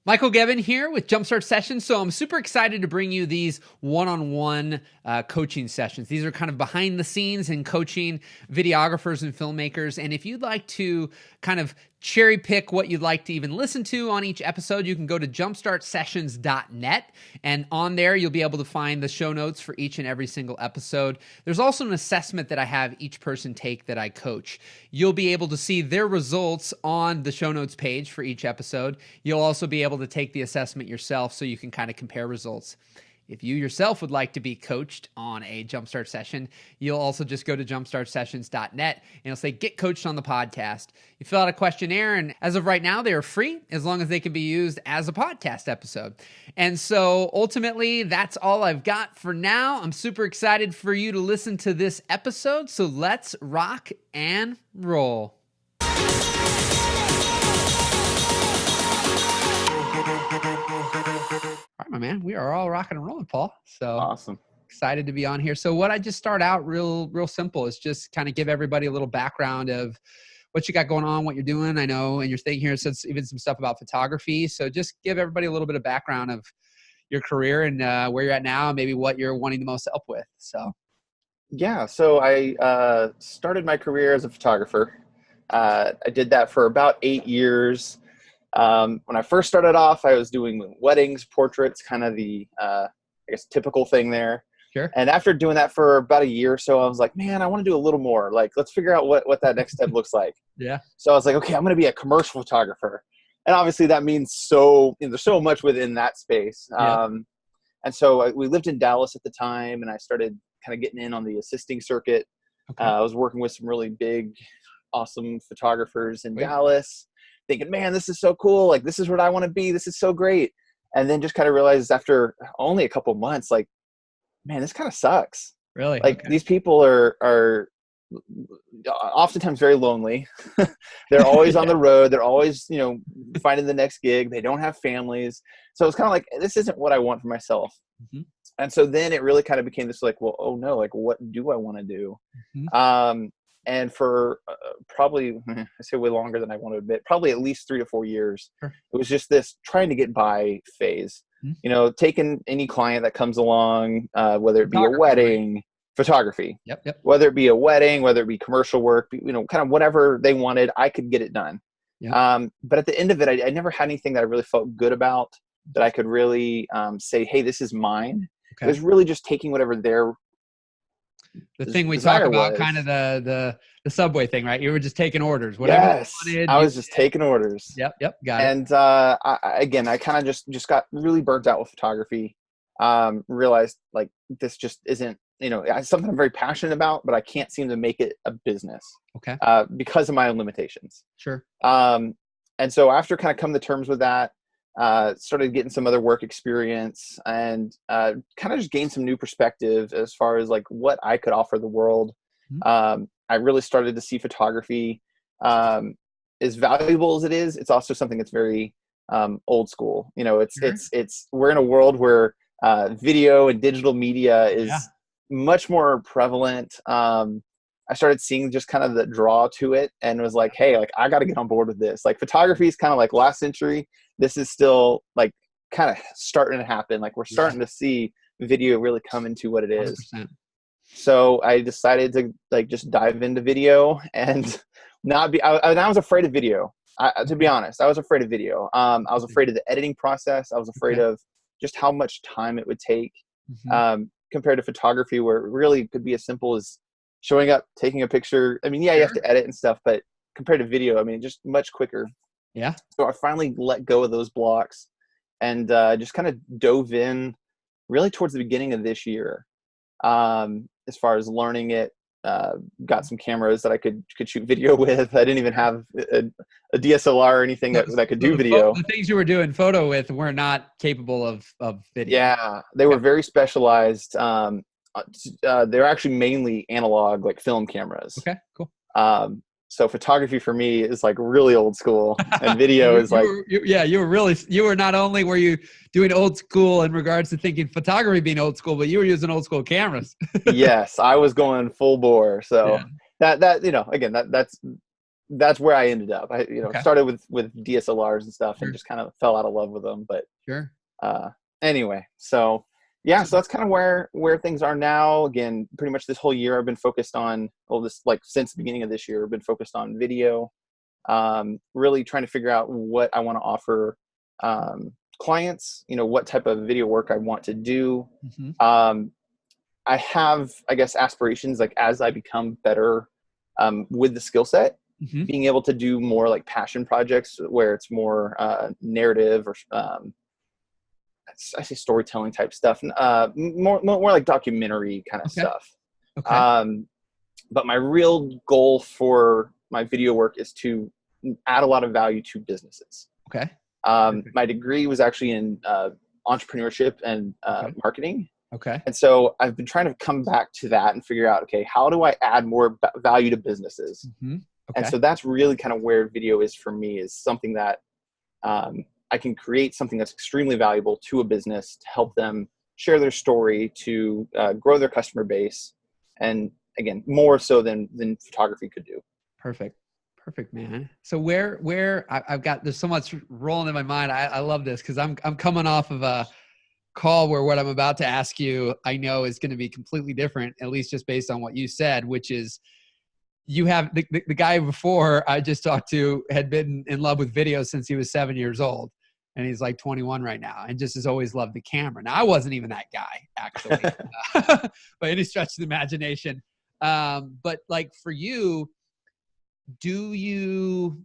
Michael Gebbs here with Jumpstart Sessions. So I'm super excited to bring you these one-on-one coaching sessions. These are kind of behind the scenes in coaching videographers and filmmakers. And if you'd like to kind of cherry pick what you'd like to even listen to on each episode, you can go to jumpstartsessions.net. And on there, you'll be able to find the show notes for each and every single episode. There's also an assessment that I have each person take that I coach. You'll be able to see their results on the show notes page for each episode. You'll also be able to take the assessment yourself so you can kind of compare results. If you yourself would like to be coached on a Jumpstart session, you'll also just go to jumpstartsessions.net and it'll say, get coached on the podcast. You fill out a questionnaire, and as of right now, they are free as long as they can be used as a podcast episode. And so ultimately, that's all I've got for now. I'm super excited for you to listen to this episode. So let's rock and roll. All right, my man, we are all rocking and rolling, Paul. So awesome. Excited to be on here. So what I just start out real simple is just kind of give everybody a little background of what you got going on, what you're doing. I know, and you're staying here, so it's even some stuff about photography. So just give everybody a little bit of background of your career and where you're at now, and maybe what you're wanting the most help with. So yeah, so I started my career as a photographer. I did that for about 8 years. When I first started off, I was doing weddings, portraits, kind of the, I guess, typical thing there. Sure. And after doing that for about a year or so, I was like, man, I want to do a little more. Like, let's figure out what that next step looks like. Yeah. So I was like, okay, I'm going to be a commercial photographer. And obviously that means there's so much within that space. Yeah. And so we lived in Dallas at the time, and I started kind of getting in on the assisting circuit. Okay. I was working with some really big, awesome photographers in Dallas, thinking, man, this is so cool. Like, this is what I want to be. This is so great. And then just kind of realized after only a couple months, like, man, this kind of sucks. Really? Like, these people are oftentimes very lonely. They're always on the road. They're always, finding the next gig. They don't have families. So it's kind of like, this isn't what I want for myself. Mm-hmm. And so then it really kind of became this like, well, oh no, like, what do I want to do? Mm-hmm. And for probably, I say way longer than I want to admit, probably at least 3 to 4 years, It was just this trying to get by phase. Mm-hmm. Taking any client that comes along, whether it be a wedding, photography, Yep. Whether it be a wedding, whether it be commercial work, kind of whatever they wanted, I could get it done. Yep. But at the end of it, I never had anything that I really felt good about, that I could really say, hey, this is mine. Okay. It was really just taking whatever their thing we talk about, kind of the Subway thing, right? You were just taking orders. Whatever you wanted, I was just taking orders. Yep, got it. And I kind of just got really burnt out with photography. Realized like this just isn't, it's something I'm very passionate about, but I can't seem to make it a business. Okay. Because of my own limitations. Sure. And so after kind of come to terms with that, started getting some other work experience, and kind of just gained some new perspective as far as like what I could offer the world. Mm-hmm. I really started to see photography as valuable as it is. It's also something that's very old school. We're in a world where video and digital media is much more prevalent. I started seeing just kind of the draw to it, and was like, hey, like, I got to get on board with this. Like, photography is kind of like last century. This is still like kind of starting to happen. Like, we're starting to see video really come into what it is. 100%. So I decided to like just dive into video and not be, I was afraid of video. To be honest, I was afraid of video. I was afraid of the editing process. I was afraid of just how much time it would take, compared to photography, where it really could be as simple as showing up, taking a picture. I mean, you have to edit and stuff, but compared to video, I mean, just much quicker. Yeah. So I finally let go of those blocks and just kind of dove in really towards the beginning of this year. As far as learning it, got some cameras that I could shoot video with. I didn't even have a DSLR or anything that could do video. The things you were doing photo with were not capable of video. Yeah, they were very specialized. They're actually mainly analog, like film cameras. Okay, cool. So photography for me is like really old school, and video is like, you were not only were you doing old school in regards to thinking photography being old school, but you were using old school cameras. Yes, I was going full bore. So that again, that's that's where I ended up. I, Okay. started with DSLRs and stuff and Sure. just kind of fell out of love with them. But Sure. uh, anyway, so yeah, So, so that's kind of where things are now. Again, pretty much this whole year I've been focused on, well, this like since the beginning of this year, I've been focused on video, really trying to figure out what I want to offer clients, what type of video work I want to do. mhm. Um, I have, I guess, aspirations like as I become better with the skill set, Mhm. being able to do more like passion projects where it's more narrative or I say storytelling type stuff, more like documentary kind of Okay. stuff. Okay. Um, but my real goal for my video work is to add a lot of value to businesses. Okay. Perfect. My degree was actually in entrepreneurship and Okay. marketing. Okay. And so I've been trying to come back to that and figure out, okay, how do I add more value to businesses? Mhm. And Okay. so that's really kind of where video is for me, is something that I can create something that's extremely valuable to a business to help them share their story, to grow their customer base. And again, more so than photography could do. Perfect. Perfect, man. So I've got, there's so much rolling in my mind. I love this because I'm coming off of a call where what I'm about to ask you, I know is going to be completely different, at least just based on what you said, which is you have the guy before I just talked to had been in love with video since he was 7 years old. And he's like 21 right now and just has always loved the camera. Now, I wasn't even that guy, actually, by any stretch of the imagination. But like for you, do you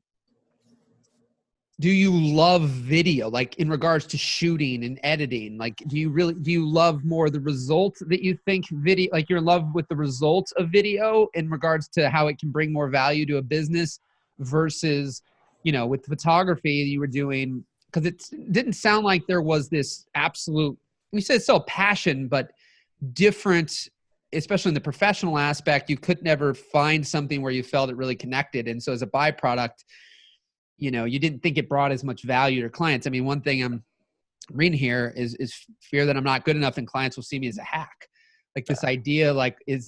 love video, like in regards to shooting and editing? Like, do you love more the result that you think video, like you're in love with the results of video in regards to how it can bring more value to a business versus, with photography you were doing? Because it didn't sound like there was this absolute, you said it's still passion, but different, especially in the professional aspect, you could never find something where you felt it really connected. And so as a byproduct, you didn't think it brought as much value to clients. I mean, one thing I'm reading here is fear that I'm not good enough and clients will see me as a hack. Like this idea, like if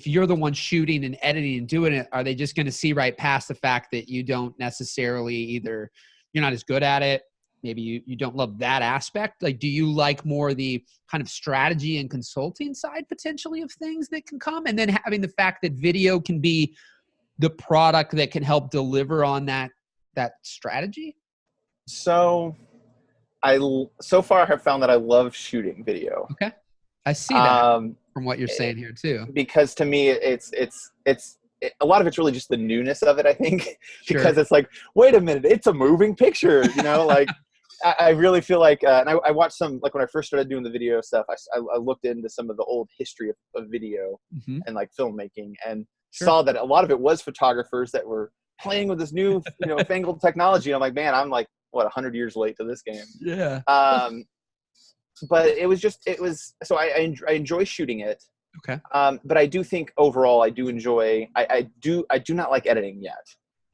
you're the one shooting and editing and doing it, are they just going to see right past the fact that you don't necessarily, either you're not as good at it, maybe you don't love that aspect? Like, do you like more the kind of strategy and consulting side potentially of things that can come, and then having the fact that video can be the product that can help deliver on that strategy? So so far have found that I love shooting video. Okay. I see that Um, from what you're saying here too. because to me a lot of it's really just the newness of it, I think. Sure. Because it's like, wait a minute, it's a moving picture, like I really feel like and I watched some, like when I first started doing the video stuff, I looked into some of the old history of video Mm-hmm. and like filmmaking, and Sure. saw that a lot of it was photographers that were playing with this new fangled technology. I'm like, man, I'm like, what, 100 years late to this game. Yeah. um but it was so I enjoy shooting it. Okay. But I do think overall I do enjoy, I do not like editing yet.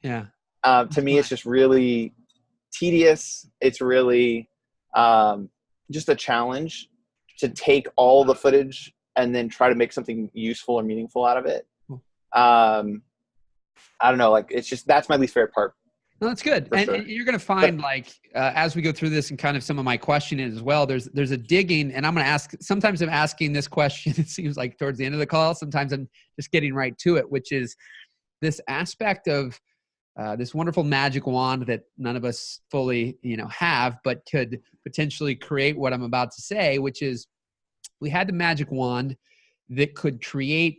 Yeah. To me, it's just really tedious. It's really just a challenge to take all the footage and then try to make something useful or meaningful out of it. Cool. I don't know, like it's just, that's my least favorite part. No, that's good. For sure. And you're going to find, like, as we go through this and kind of some of my questioning as well, there's a digging, and I'm going to ask, sometimes I'm asking this question, it seems like towards the end of the call, sometimes I'm just getting right to it, which is this aspect of this wonderful magic wand that none of us fully, have, but could potentially create what I'm about to say, which is we had the magic wand that could create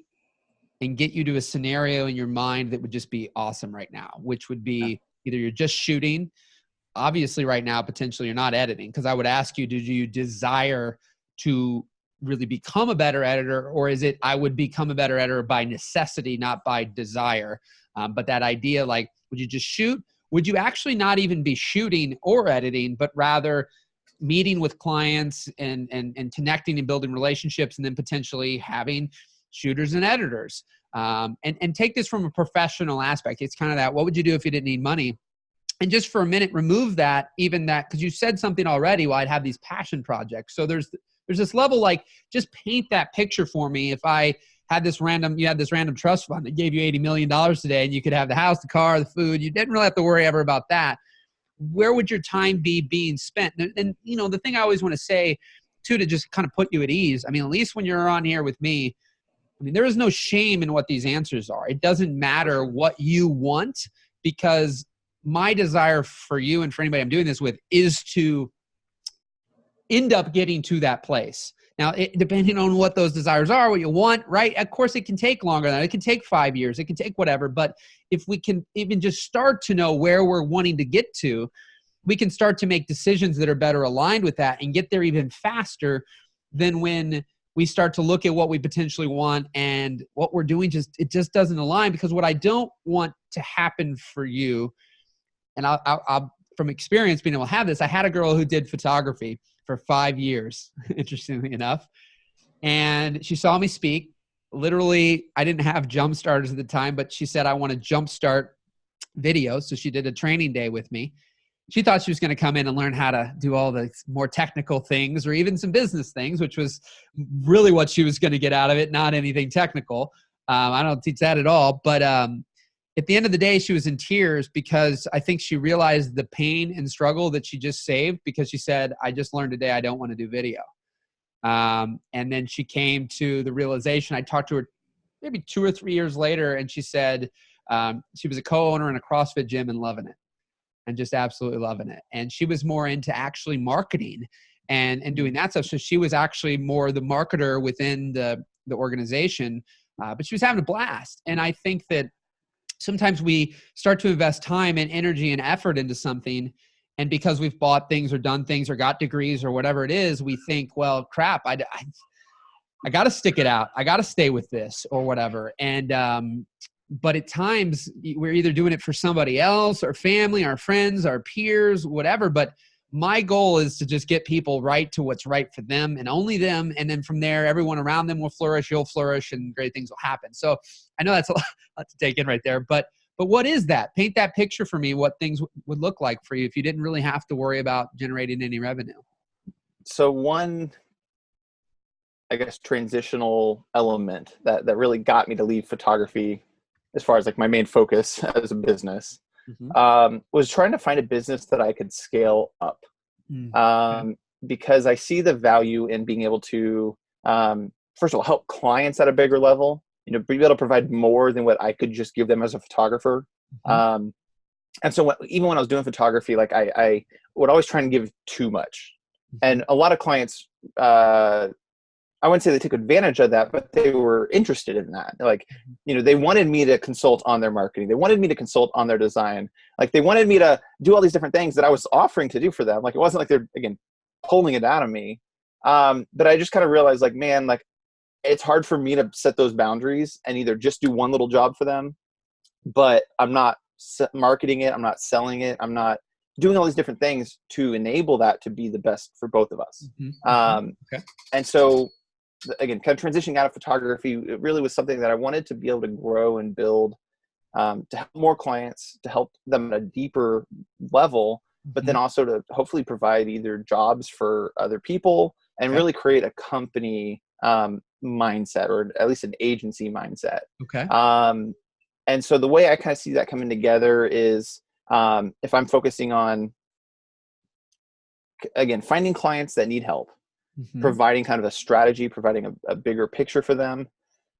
and get you to a scenario in your mind that would just be awesome right now, which would be either you're just shooting. Obviously right now, potentially you're not editing, because I would ask you, do you desire to really become a better editor, or is it, I would become a better editor by necessity, not by desire? But that idea, like, would you just shoot? Would you actually not even be shooting or editing, but rather meeting with clients and connecting and building relationships, and then potentially having shooters and editors? And take this from a professional aspect. It's kind of that, what would you do if you didn't need money? And just for a minute, remove that, even that, because you said something already, well, I'd have these passion projects. So there's this level, like, just paint that picture for me. If I you had this random trust fund that gave you $80 million today, and you could have the house, the car, the food. You didn't really have to worry ever about that. Where would your time be being spent? And the thing I always want to say too, to just kind of put you at ease. I mean, at least when you're on here with me, I mean, there is no shame in what these answers are. It doesn't matter what you want, because my desire for you and for anybody I'm doing this with is to end up getting to that place. Now, depending on what those desires are, what you want, right? Of course, it can take longer than that. It can take 5 years. It can take whatever. But if we can even just start to know where we're wanting to get to, we can start to make decisions that are better aligned with that and get there even faster than when we start to look at what we potentially want and what we're doing it just doesn't align. Because what I don't want to happen for you, and I'll from experience being able to have this, I had a girl who did photography for 5 years, interestingly enough. And she saw me speak. Literally, I didn't have jump starters at the time, but she said, I want to jumpstart videos. So she did a training day with me. She thought she was going to come in and learn how to do all the more technical things or even some business things, which was really what she was going to get out of it, not anything technical. I don't teach that at all. But at the end of the day, she was in tears because I think she realized the pain and struggle that she just saved, because she said, I just learned today I don't want to do video. And then she came to the realization. I talked to her maybe 2 or 3 years later, and she said she was a co-owner in a CrossFit gym and loving it, and just absolutely loving it. And she was more into actually marketing and doing that stuff. So she was actually more the marketer within the organization, but she was having a blast. And I think that sometimes we start to invest time and energy and effort into something, and because we've bought things or done things or got degrees or whatever it is, we think, well, crap, I got to stick it out. I got to stay with this or whatever. And but at times we're either doing it for somebody else, our family, our friends, our peers, whatever. But my goal is to just get people right to what's right for them and only them. And then from there, everyone around them will flourish, you'll flourish, and great things will happen. So I know that's a lot to take in right there, but what is that? Paint that picture for me, what things would look like for you if you didn't really have to worry about generating any revenue. So one, I guess, transitional element that really got me to leave photography, as far as like my main focus as a business, was trying to find a business that I could scale up. Because I see the value in being able to, first of all, help clients at a bigger level, be able to provide more than what I could just give them as a photographer. And so even when I was doing photography, like I would always try and give too much. And a lot of clients, I wouldn't say they took advantage of that, but they were interested in that. Like, they wanted me to consult on their marketing. They wanted me to consult on their design. Like, they wanted me to do all these different things that I was offering to do for them. Like, it wasn't like they're, again, pulling it out of me. But I just kind of realized, like, man, like, it's hard for me to set those boundaries and either just do one little job for them, but I'm not marketing it. I'm not selling it. I'm not doing all these different things to enable that to be the best for both of us. And so, again, kind of transitioning out of photography, it really was something that I wanted to be able to grow and build, to help more clients, to help them at a deeper level, but then also to hopefully provide either jobs for other people and really create a company mindset, or at least an agency mindset. And so the way I kind of see that coming together is, if I'm focusing on, again, finding clients that need help, providing kind of a strategy, providing a bigger picture for them.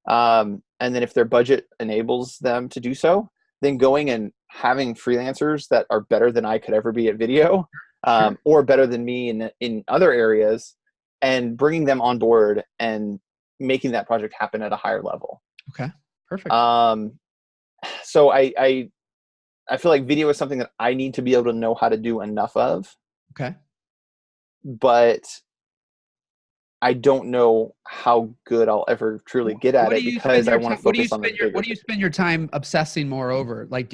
And then if their budget enables them to do so, then going and having freelancers that are better than I could ever be at video, or better than me in other areas, and bringing them on board and making that project happen at a higher level. Okay, perfect. So I feel like video is something that I need to be able to know how to do enough of. Okay. But I don't know how good I'll ever truly get at it, because I want to focus on the bigger. What do you spend your time obsessing more over? Like,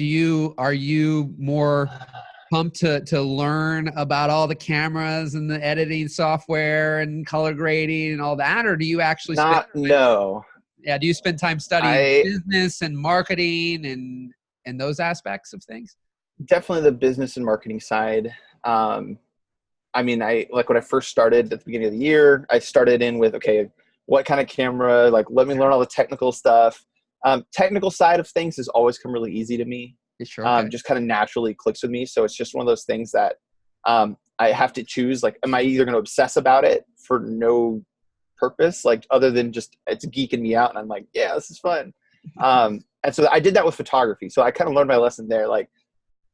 are you more pumped to learn about all the cameras and the editing software and color grading and all that? Or do you actually no. Yeah. Do you spend time studying business and marketing and those aspects of things? Definitely the business and marketing side. I mean, like when I first started at the beginning of the year, I started in with, okay, what kind of camera, like let me learn all the technical stuff. Technical side of things has always come really easy to me. Sure, okay. Just kind of naturally clicks with me. So it's just one of those things that I have to choose. Like, am I either going to obsess about it for no purpose, like other than just it's geeking me out, and I'm like, yeah, this is fun. And so I did that with photography. So I kind of learned my lesson there. Like,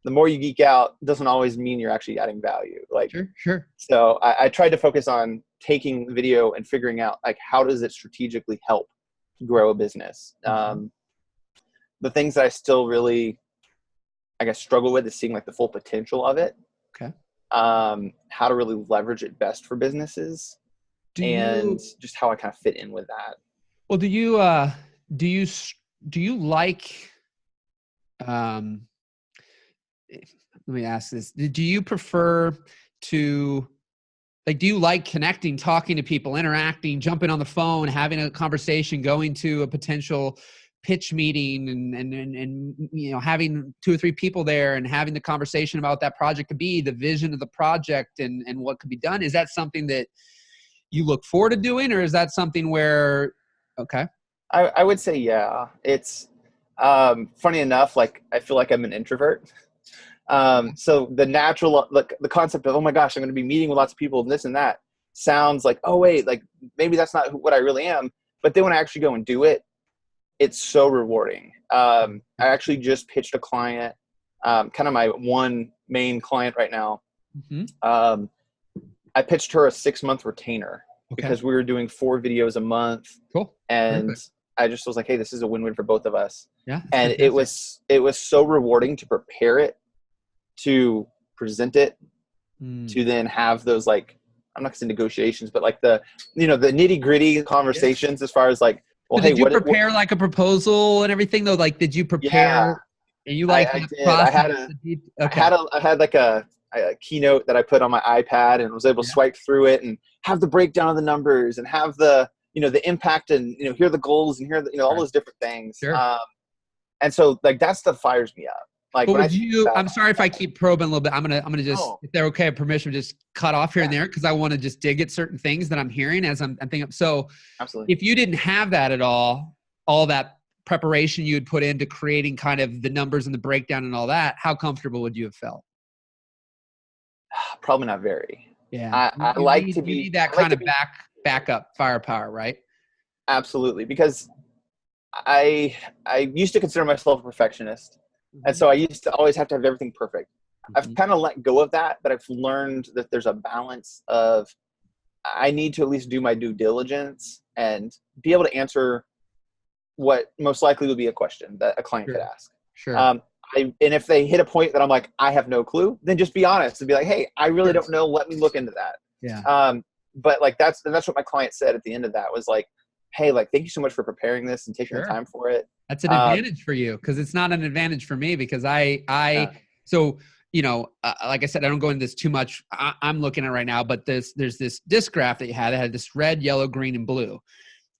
the more you geek out doesn't always mean you're actually adding value. Like, sure. So I tried to focus on taking video and figuring out like how does it strategically help grow a business. The things that I still really, I guess, struggle with is seeing like the full potential of it. Okay. How to really leverage it best for businesses, just how I kind of fit in with that. Well, do you like, let me ask this. Do you prefer to, like, do you like connecting, talking to people, interacting, jumping on the phone, having a conversation, going to a potential pitch meeting and you know, having 2 or 3 people there and having the conversation about what that project could be, the vision of the project and what could be done? Is that something that you look forward to doing, or is that something where, okay. I would say, yeah, it's funny enough, like I feel like I'm an introvert. So the natural, like the concept of, oh my gosh, I'm going to be meeting with lots of people and this and that sounds like, oh wait, like maybe that's not what I really am. But then when I actually go and do it, it's so rewarding. I actually just pitched a client, kind of my one main client right now. I pitched her a 6-month retainer because we were doing 4 videos a month. Cool. And perfect. I just was like, hey, this is a win-win for both of us. Yeah. And it was so rewarding to prepare it, to present it, to then have those, like, I'm not gonna say negotiations, but like the nitty gritty conversations as far as like, well, so hey, did you prepare like a proposal and everything though? Like, did you prepare? And you like I the did. process? I had like a keynote that I put on my iPad and was able to swipe through it and have the breakdown of the numbers and have the, the impact and, here are the goals and here are the, all those different things. Sure. And so like that stuff fires me up. Like, but I'm sorry if I keep probing a little bit. I'm gonna just, if they're okay, permission, just cut off here and there, because I want to just dig at certain things that I'm hearing as I'm thinking. So, absolutely, if you didn't have that at all that preparation you would put into creating kind of the numbers and the breakdown and all that, how comfortable would you have felt? Probably not very. Yeah, you need that kind of backup firepower, right? Absolutely, because I used to consider myself a perfectionist. And so I used to always have to have everything perfect. I've kind of let go of that, but I've learned that there's a balance of, I need to at least do my due diligence and be able to answer what most likely would be a question that a client could ask. Sure. And if they hit a point that I'm like, I have no clue, then just be honest and be like, hey, I really don't know. Let me look into that. Yeah. But like, that's what my client said at the end of that was like, hey, like, thank you so much for preparing this and taking the time for it. That's an advantage for you, because it's not an advantage for me, because so, like I said, I don't go into this too much. I'm looking at it right now, but there's this disc graph that you had that had this red, yellow, green, and blue.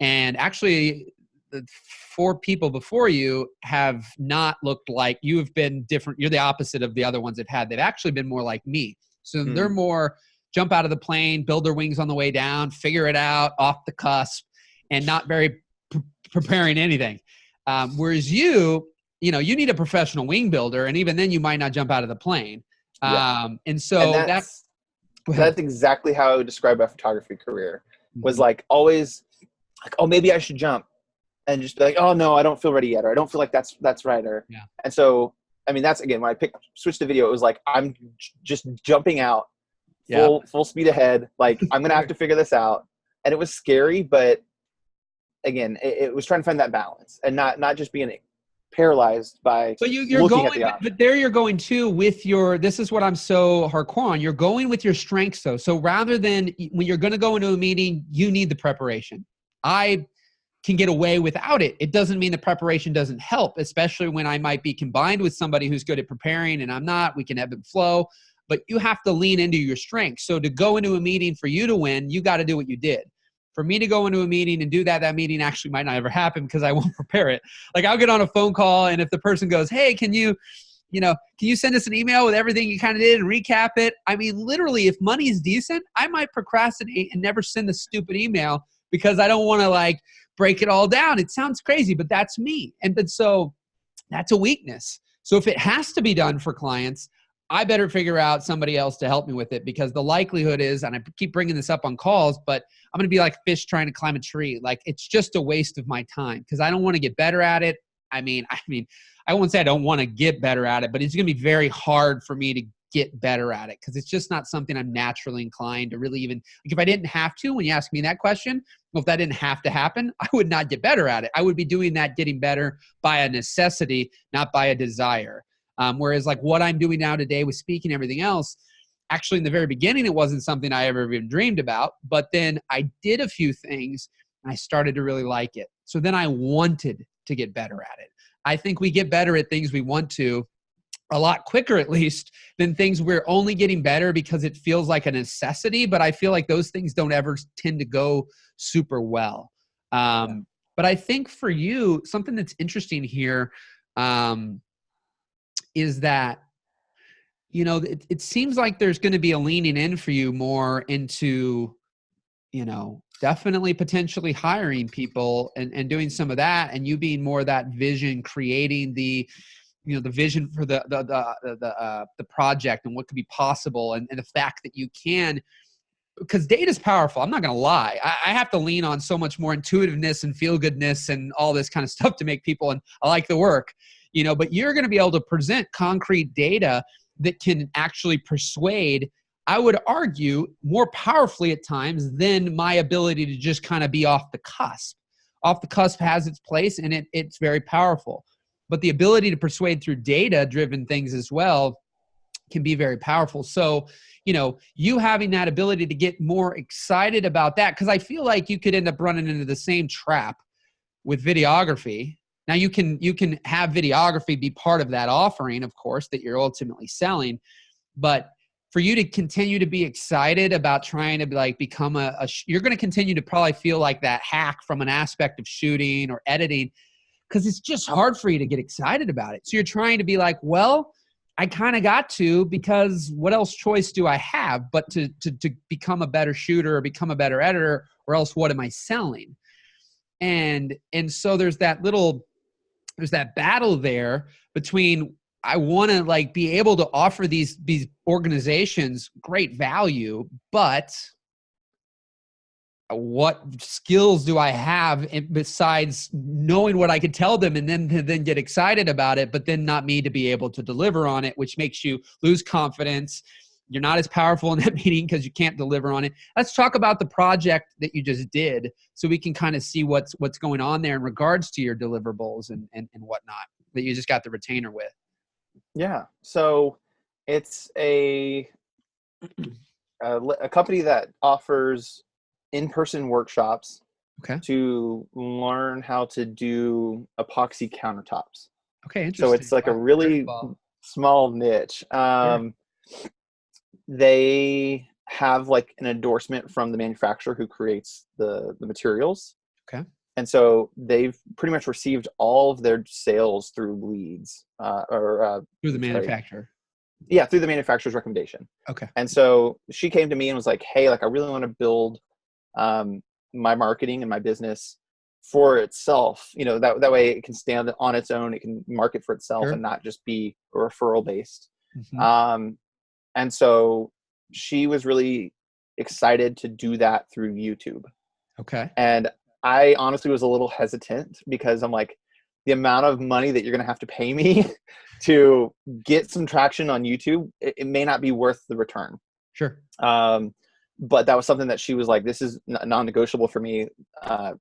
And actually the 4 people before you have not looked like, you have been different. You're the opposite of the other ones they've had. They've actually been more like me. So they're more jump out of the plane, build their wings on the way down, figure it out off the cusp, and not very preparing anything. Whereas you need a professional wing builder, and even then you might not jump out of the plane. And so that's exactly how I would describe my photography career. Was like always like, oh, maybe I should jump, and just be like, oh no, I don't feel ready yet, or I don't feel like that's right. And so, I mean, that's, again, when I switched to video, it was like, I'm just jumping out full speed ahead. Like, I'm going to have to figure this out. And it was scary, but again, it was trying to find that balance and not just being paralyzed by looking at the option. But there you're going too with this is what I'm so hardcore on. You're going with your strengths though. So rather than when you're going to go into a meeting, you need the preparation. I can get away without it. It doesn't mean the preparation doesn't help, especially when I might be combined with somebody who's good at preparing and I'm not. We can ebb and flow, but you have to lean into your strengths. So to go into a meeting, for you to win, you got to do what you did. For me to go into a meeting and do that meeting actually might not ever happen because I won't prepare it. Like, I'll get on a phone call, and if the person goes, hey, can you send us an email with everything you kind of did and recap it? I mean, literally, if money's decent, I might procrastinate and never send the stupid email because I don't want to like break it all down. It sounds crazy, but that's me. And so that's a weakness. So if it has to be done for clients, I better figure out somebody else to help me with it, because the likelihood is, and I keep bringing this up on calls, but I'm going to be like fish trying to climb a tree. Like, it's just a waste of my time because I don't want to get better at it. I mean, I won't say I don't want to get better at it, but it's going to be very hard for me to get better at it because it's just not something I'm naturally inclined to really even, like, if I didn't have to, when you ask me that question, well, if that didn't have to happen, I would not get better at it. I would be doing that, getting better by a necessity, not by a desire. Whereas like what I'm doing now today with speaking and everything else, actually in the very beginning, it wasn't something I ever even dreamed about, but then I did a few things and I started to really like it. So then I wanted to get better at it. I think we get better at things we want to a lot quicker, at least, than things we're only getting better because it feels like a necessity. But I feel like those things don't ever tend to go super well. But I think for you, something that's interesting here is that, you know, it seems like there's going to be a leaning in for you more into, you know, definitely potentially hiring people and doing some of that, and you being more that vision, creating the, you know, the vision for the project and what could be possible, and the fact that you can, because data is powerful. I'm not going to lie. I have to lean on so much more intuitiveness and feel goodness and all this kind of stuff to make people, and I like the work, you know, but you're going to be able to present concrete data that can actually persuade, I would argue, more powerfully at times than my ability to just kind of be off the cusp. Off the cusp has its place, and it's very powerful. But the ability to persuade through data-driven things as well can be very powerful. So, you know, you having that ability to get more excited about that, because I feel like you could end up running into the same trap with videography. Now, you can have videography be part of that offering, of course, that you're ultimately selling. But for you to continue to be excited about trying to be like become you're going to continue to probably feel like that hack from an aspect of shooting or editing, because it's just hard for you to get excited about it. So you're trying to be like, well, I kind of got to, because what else choice do I have but to become a better shooter or become a better editor, or else what am I selling? And so there's that battle there between, I want to like be able to offer these organizations great value, but what skills do I have besides knowing what I could tell them and then get excited about it, but then not me to be able to deliver on it, which makes you lose confidence. You're not as powerful in that meeting because you can't deliver on it. Let's talk about the project that you just did so we can kind of see what's going on there in regards to your deliverables and whatnot that you just got the retainer with. Yeah. So it's a company that offers in-person workshops to learn how to do epoxy countertops. Okay, interesting. So it's like a really small niche. They have like an endorsement from the manufacturer who creates the materials. Okay. And so they've pretty much received all of their sales through leads through the manufacturer. Yeah, through the manufacturer's recommendation. Okay. And so she came to me and was like, hey, like I really want to build my marketing and my business for itself. You know, that way it can stand on its own. It can market for itself and not just be referral based. Mm-hmm. And so she was really excited to do that through YouTube. Okay. And I honestly was a little hesitant because I'm like, the amount of money that you're going to have to pay me to get some traction on YouTube, it may not be worth the return. Sure. But that was something that she was like, this is non-negotiable for me.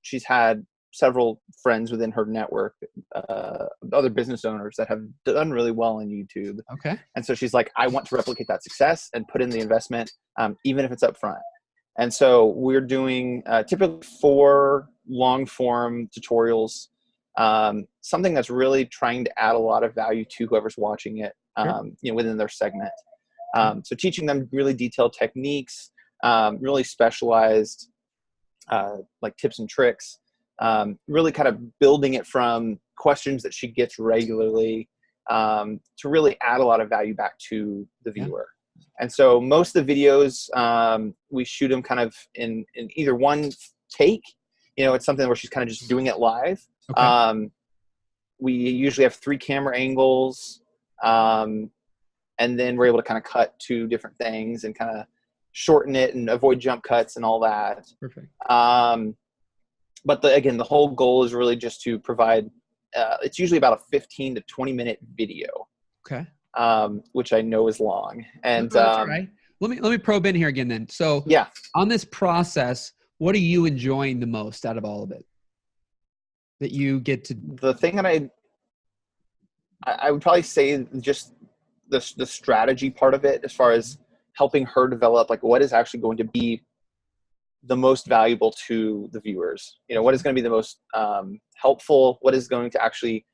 She's had several friends within her network, other business owners that have done really well on YouTube. Okay. And so she's like, I want to replicate that success and put in the investment, even if it's up front. And so we're doing typically 4 long form tutorials, something that's really trying to add a lot of value to whoever's watching it, you know, within their segment. So teaching them really detailed techniques, really specialized, like tips and tricks, really kind of building it from questions that she gets regularly, to really add a lot of value back to the viewer. And so most of the videos, we shoot them kind of in either one take. It's something where she's kind of just doing it live. Okay. We usually have 3 camera angles. And then we're able to kind of cut to different things and kind of shorten it and avoid jump cuts and all that. Perfect. But again, the whole goal is really just to provide, it's usually about a 15 to 20 minute video. Okay. Which I know is long. And no, that's all right. Let me probe in here again then. So yeah, on this process, what are you enjoying the most out of all of it that you get to? the thing that I would probably say just the strategy part of it, as far as helping her develop, like, what is actually going to be the most valuable to the viewers, what is going to be the most helpful, what is going to actually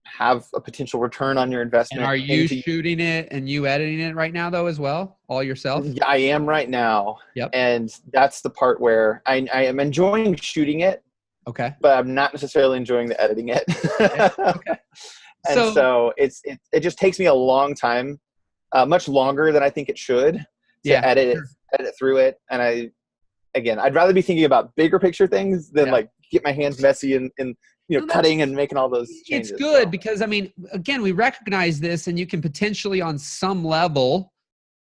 have a potential return on your investment. And are you shooting it and you editing it right now though as well, all yourself? I am right now. Yep. And that's the part where I am enjoying shooting it. Okay. But I'm not necessarily enjoying the editing it. Okay. And so it just takes me a long time, much longer than I think it should, to edit through it. And I'd rather be thinking about bigger picture things than like get my hands messy and cutting and making all those changes. It's good because, I mean, again, we recognize this, and you can potentially on some level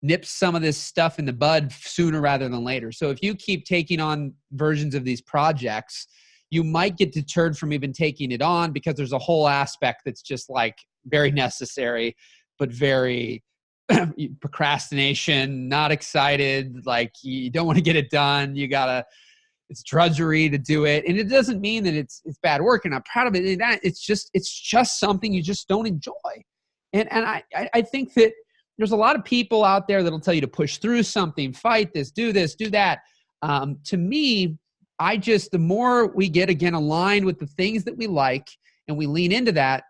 nip some of this stuff in the bud sooner rather than later. So if you keep taking on versions of these projects, you might get deterred from even taking it on because there's a whole aspect that's just like very necessary, but very procrastination, not excited, like you don't want to get it done. It's drudgery to do it. And it doesn't mean that it's bad work and I'm proud of it. It's just something you just don't enjoy. And I think that there's a lot of people out there that'll tell you to push through something, fight this, do that. To me, the more we get again aligned with the things that we like and we lean into that,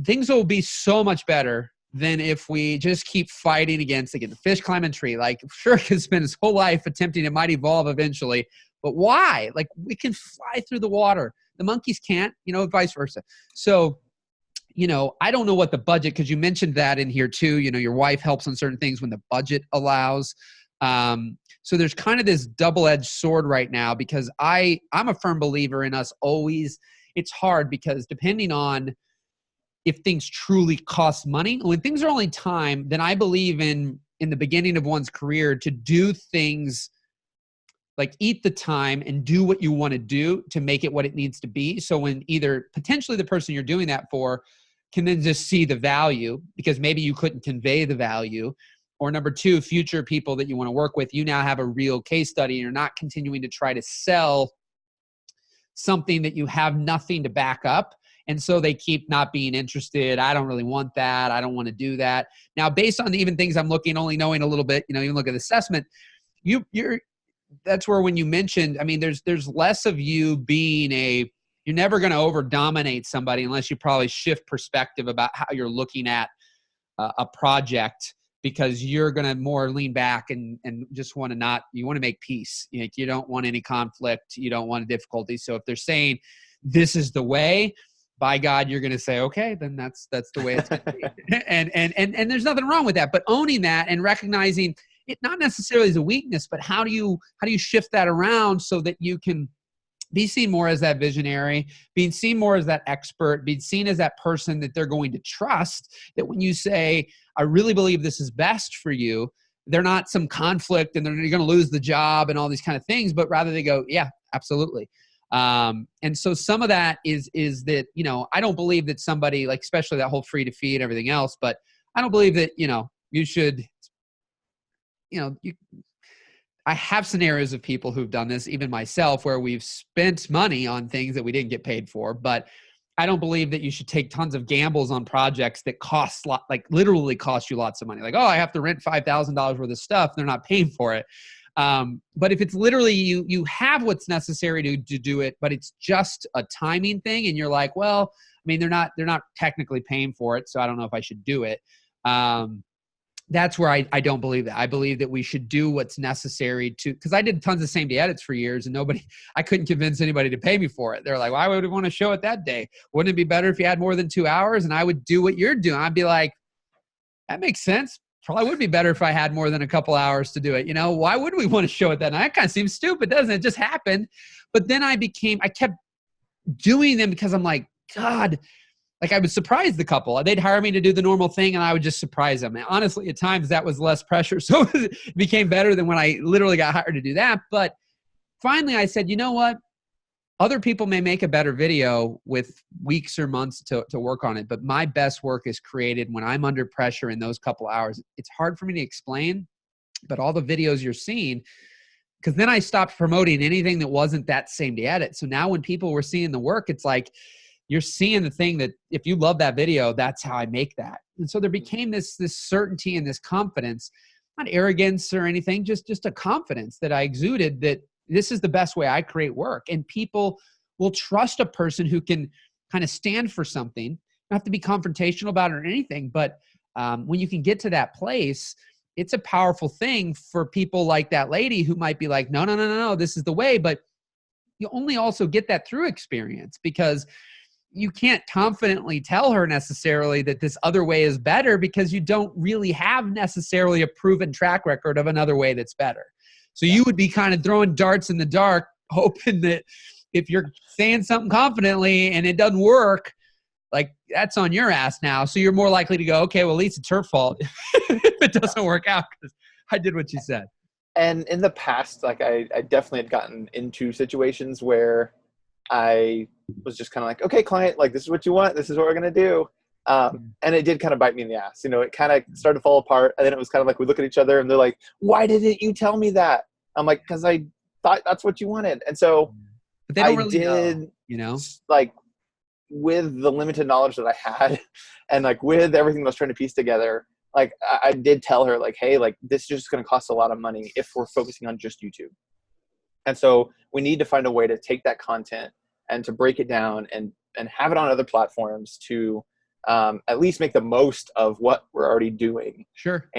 things will be so much better than if we just keep fighting against, again, the fish climbing tree. Like, sure, he could spend his whole life attempting, it might evolve eventually, but why? Like, we can fly through the water. The monkeys can't, vice versa. So, I don't know what the budget, because you mentioned that in here too, your wife helps on certain things when the budget allows. So there's kind of this double-edged sword right now, because I'm a firm believer in us always. It's hard because depending on if things truly cost money, when things are only time, then I believe in the beginning of one's career to do things like eat the time and do what you want to do to make it what it needs to be. So when either potentially the person you're doing that for can then just see the value because maybe you couldn't convey the value, or number two, future people that you want to work with, you now have a real case study and you're not continuing to try to sell something that you have nothing to back up. And so they keep not being interested. I don't really want that. I don't want to do that. Now, based on even things I'm looking, only knowing a little bit, even look at the assessment, that's where when you mentioned, I mean, there's less of you being you're never going to over dominate somebody unless you probably shift perspective about how you're looking at a project, because you're going to more lean back and just want to you want to make peace. You don't want any conflict. You don't want difficulty. So if they're saying this is the way, by God, you're going to say, okay, then that's the way it's going to be. and there's nothing wrong with that, but owning that and recognizing it not necessarily as a weakness, but how do you shift that around so that you can be seen more as that visionary, being seen more as that expert, being seen as that person that they're going to trust, that when you say, I really believe this is best for you, they're not some conflict and they're going to lose the job and all these kind of things, but rather they go, yeah, absolutely. And so some of that is that, I don't believe that somebody, like, especially that whole free to feed and everything else, but I don't believe that, you should, I have scenarios of people who've done this, even myself, where we've spent money on things that we didn't get paid for, but I don't believe that you should take tons of gambles on projects that literally cost you lots of money. Like, oh, I have to rent $5,000 worth of stuff. They're not paying for it. But if it's literally you have what's necessary to do it, but it's just a timing thing, and you're like, well, I mean, they're not technically paying for it, so I don't know if I should do it. That's where I don't believe that. I believe that we should do what's necessary because I did tons of same day edits for years, and I couldn't convince anybody to pay me for it. They're like, why would we want to show it that day? Wouldn't it be better if you had more than 2 hours? And I would do what you're doing. I'd be like, that makes sense. probably would be better if I had more than a couple hours to do it. Why would we want to show it that night? That kind of seems stupid, doesn't it? It just happened. But then I kept doing them because I'm like, God, like I would surprise the couple. They'd hire me to do the normal thing and I would just surprise them. And honestly, at times that was less pressure. So it became better than when I literally got hired to do that. But finally I said, you know what? Other people may make a better video with weeks or months to work on it, but my best work is created when I'm under pressure in those couple hours. It's hard for me to explain, but all the videos you're seeing, because then I stopped promoting anything that wasn't that same day edit. So now when people were seeing the work, it's like you're seeing the thing that if you love that video, that's how I make that. And so there became this certainty and this confidence, not arrogance or anything, just a confidence that I exuded that this is the best way I create work. And people will trust a person who can kind of stand for something. You don't have to be confrontational about it or anything, but when you can get to that place, it's a powerful thing for people like that lady who might be like, no, this is the way. But you only also get that through experience, because you can't confidently tell her necessarily that this other way is better because you don't really have necessarily a proven track record of another way that's better. So you would be kind of throwing darts in the dark, hoping that if you're saying something confidently and it doesn't work, like that's on your ass now. So you're more likely to go, okay, well, at least it's her fault if it doesn't work out because I did what you said. And in the past, like I definitely had gotten into situations where I was just kind of like, okay, client, like this is what you want. This is what we're going to do. And it did kind of bite me in the ass. It kind of started to fall apart. And then it was kind of like, we look at each other and they're like, why didn't you tell me that? I'm like, because I thought that's what you wanted. And so but they don't really know, like with the limited knowledge that I had and like with everything I was trying to piece together, like I did tell her like, hey, like this is just going to cost a lot of money if we're focusing on just YouTube. And so we need to find a way to take that content and to break it down and have it on other platforms to at least make the most of what we're already doing. Sure.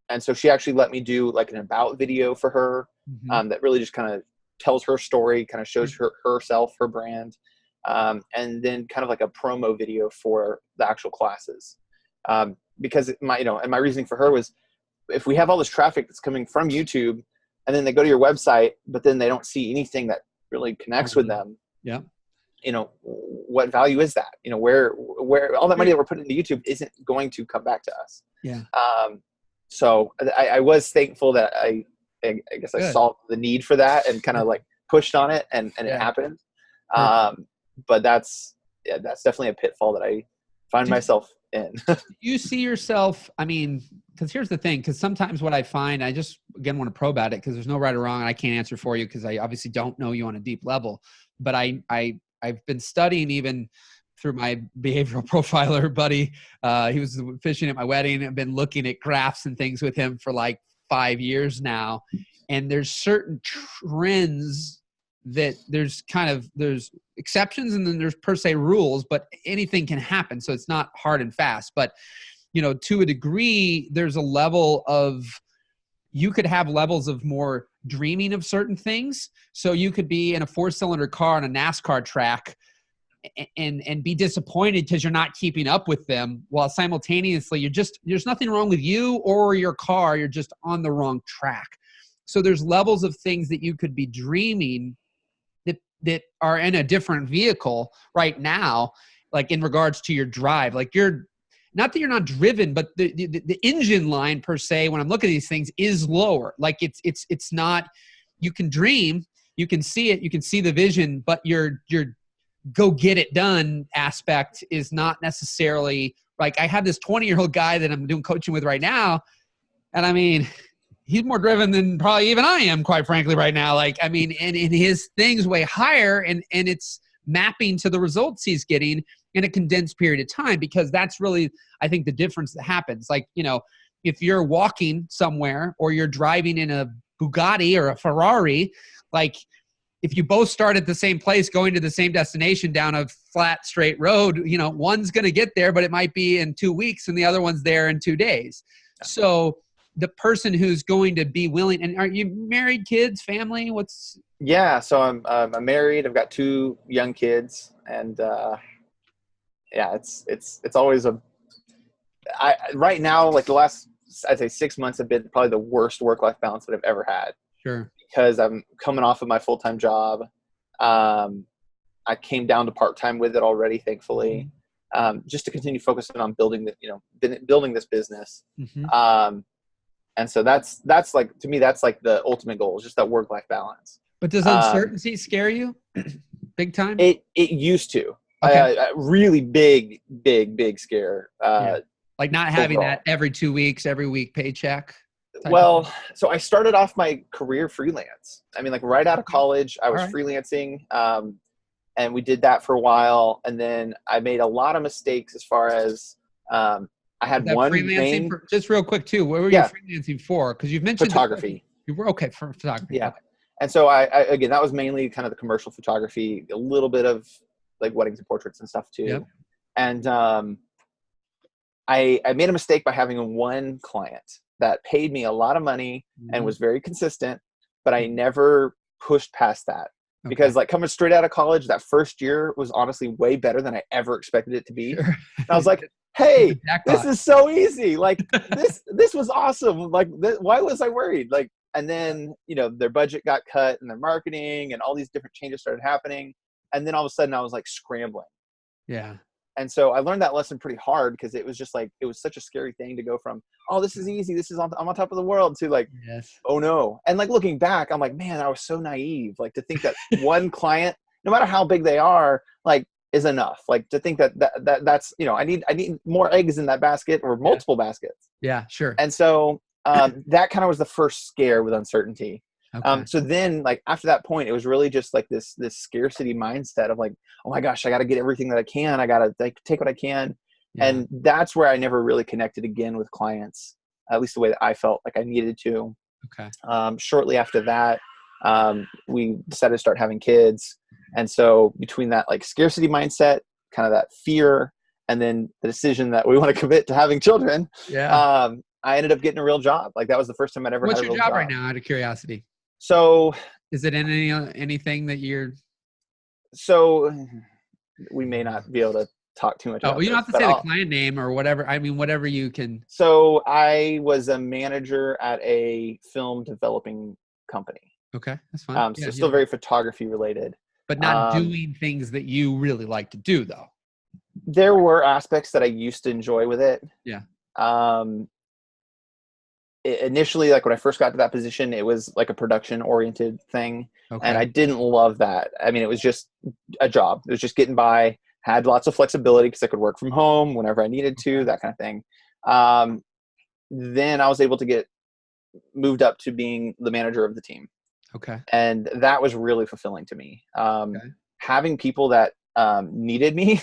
And so she actually let me do like an about video for her that really just kind of tells her story, kind of shows herself, her brand, and then kind of like a promo video for the actual classes. Because and my reasoning for her was, if we have all this traffic that's coming from YouTube and then they go to your website, but then they don't see anything that really connects with them. Yeah. What value is that? Where all that money that we're putting into YouTube isn't going to come back to us. Yeah. So I was thankful that I guess I saw the need for that and kind of like pushed on it and it happened. But that's definitely a pitfall that I find myself in. Do you see yourself, I mean, because here's the thing, because sometimes what I find, I just, again, want to probe at it because there's no right or wrong, and I can't answer for you because I obviously don't know you on a deep level. But I've been studying even through my behavioral profiler buddy. He was officiating at my wedding. I've been looking at graphs and things with him for like 5 years now. And there's certain trends that there's exceptions and then there's per se rules, but anything can happen. So it's not hard and fast, but to a degree, there's a level of, you could have levels of more dreaming of certain things. So you could be in a 4-cylinder car on a NASCAR track and be disappointed because you're not keeping up with them, while simultaneously there's nothing wrong with you or your car. You're just on the wrong track. So there's levels of things that you could be dreaming that are in a different vehicle right now, like in regards to your drive. Like not that you're not driven, but the engine line per se, when I'm looking at these things, is lower. Like it's not, you can dream, you can see it, you can see the vision, but your go get it done aspect is not necessarily, like I have this 20-year-old guy that I'm doing coaching with right now. And I mean, he's more driven than probably even I am, quite frankly, right now. Like, I mean, and his thing's way higher and it's mapping to the results he's getting in a condensed period of time, because that's really, I think, the difference that happens. Like, if you're walking somewhere or you're driving in a Bugatti or a Ferrari, like if you both start at the same place, going to the same destination down a flat, straight road, one's going to get there, but it might be in 2 weeks and the other one's there in 2 days. So the person who's going to be willing, and are you married, kids, family? Yeah. So I'm married. I've got 2 young kids, and it's always right now, like the last, I'd say 6 months have been probably the worst work-life balance that I've ever had. Sure. Because I'm coming off of my full-time job. I came down to part-time with it already, thankfully, just to continue focusing on building this business. Mm-hmm. And so that's like, to me, that's like the ultimate goal, is just that work-life balance. But does uncertainty scare you big time? It used to. Okay. Really big scare. Yeah. Like not having Overall. that every 2 weeks, every week paycheck. Well, so I started off my career freelance. I mean, like right out of college, I was All right. freelancing, and we did that for a while. And then I made a lot of mistakes as far as I had Is that one freelancing main for, just real quick too. What were you freelancing for? Because you've mentioned photography. You were okay for photography. Yeah. Okay. And so I again, that was mainly kind of the commercial photography, a little bit of like weddings and portraits and stuff too. Yep. And I made a mistake by having one client that paid me a lot of money and was very consistent, but I never pushed past that. Because like coming straight out of college, that first year was honestly way better than I ever expected it to be. Sure. And I was like, hey, this is so easy. Like this was awesome. Like why was I worried? Like, and then, their budget got cut and their marketing and all these different changes started happening. And then all of a sudden I was like scrambling. Yeah. And so I learned that lesson pretty hard, because it was just like, it was such a scary thing to go from, oh, this is easy, I'm on top of the world, to like, yes, oh no. And like looking back, I'm like, man, I was so naive. Like to think that one client, no matter how big they are, like is enough. Like to think that's, I need more eggs in that basket, or multiple baskets. Yeah, sure. And so that kind of was the first scare with uncertainty. Okay. So then like after that point, it was really just like this scarcity mindset of like, oh my gosh, I got to get everything that I can. I got to like take what I can. Yeah. And that's where I never really connected again with clients, at least the way that I felt like I needed to. Okay. Shortly after that, we decided to start having kids. And so between that like scarcity mindset, kind of that fear, and then the decision that we want to commit to having children, I ended up getting a real job. Like that was the first time I'd ever had a real job. What's your job right now, out of curiosity? So is it in anything that you're? So we may not be able to talk too much about you don't have to say the client name or whatever. I mean, whatever you can. So I was a manager at a film developing company. Okay, that's fine. So still very photography related. But not doing things that you really like to do, though. There were aspects that I used to enjoy with it. Yeah. Initially, like when I first got to that position, it was like a production oriented thing. Okay. And I didn't love that. I mean, it was just a job. It was just getting by, had lots of flexibility because I could work from home whenever I needed to, that kind of thing. Then I was able to get moved up to being the manager of the team. Okay. And that was really fulfilling to me. Having people that needed me,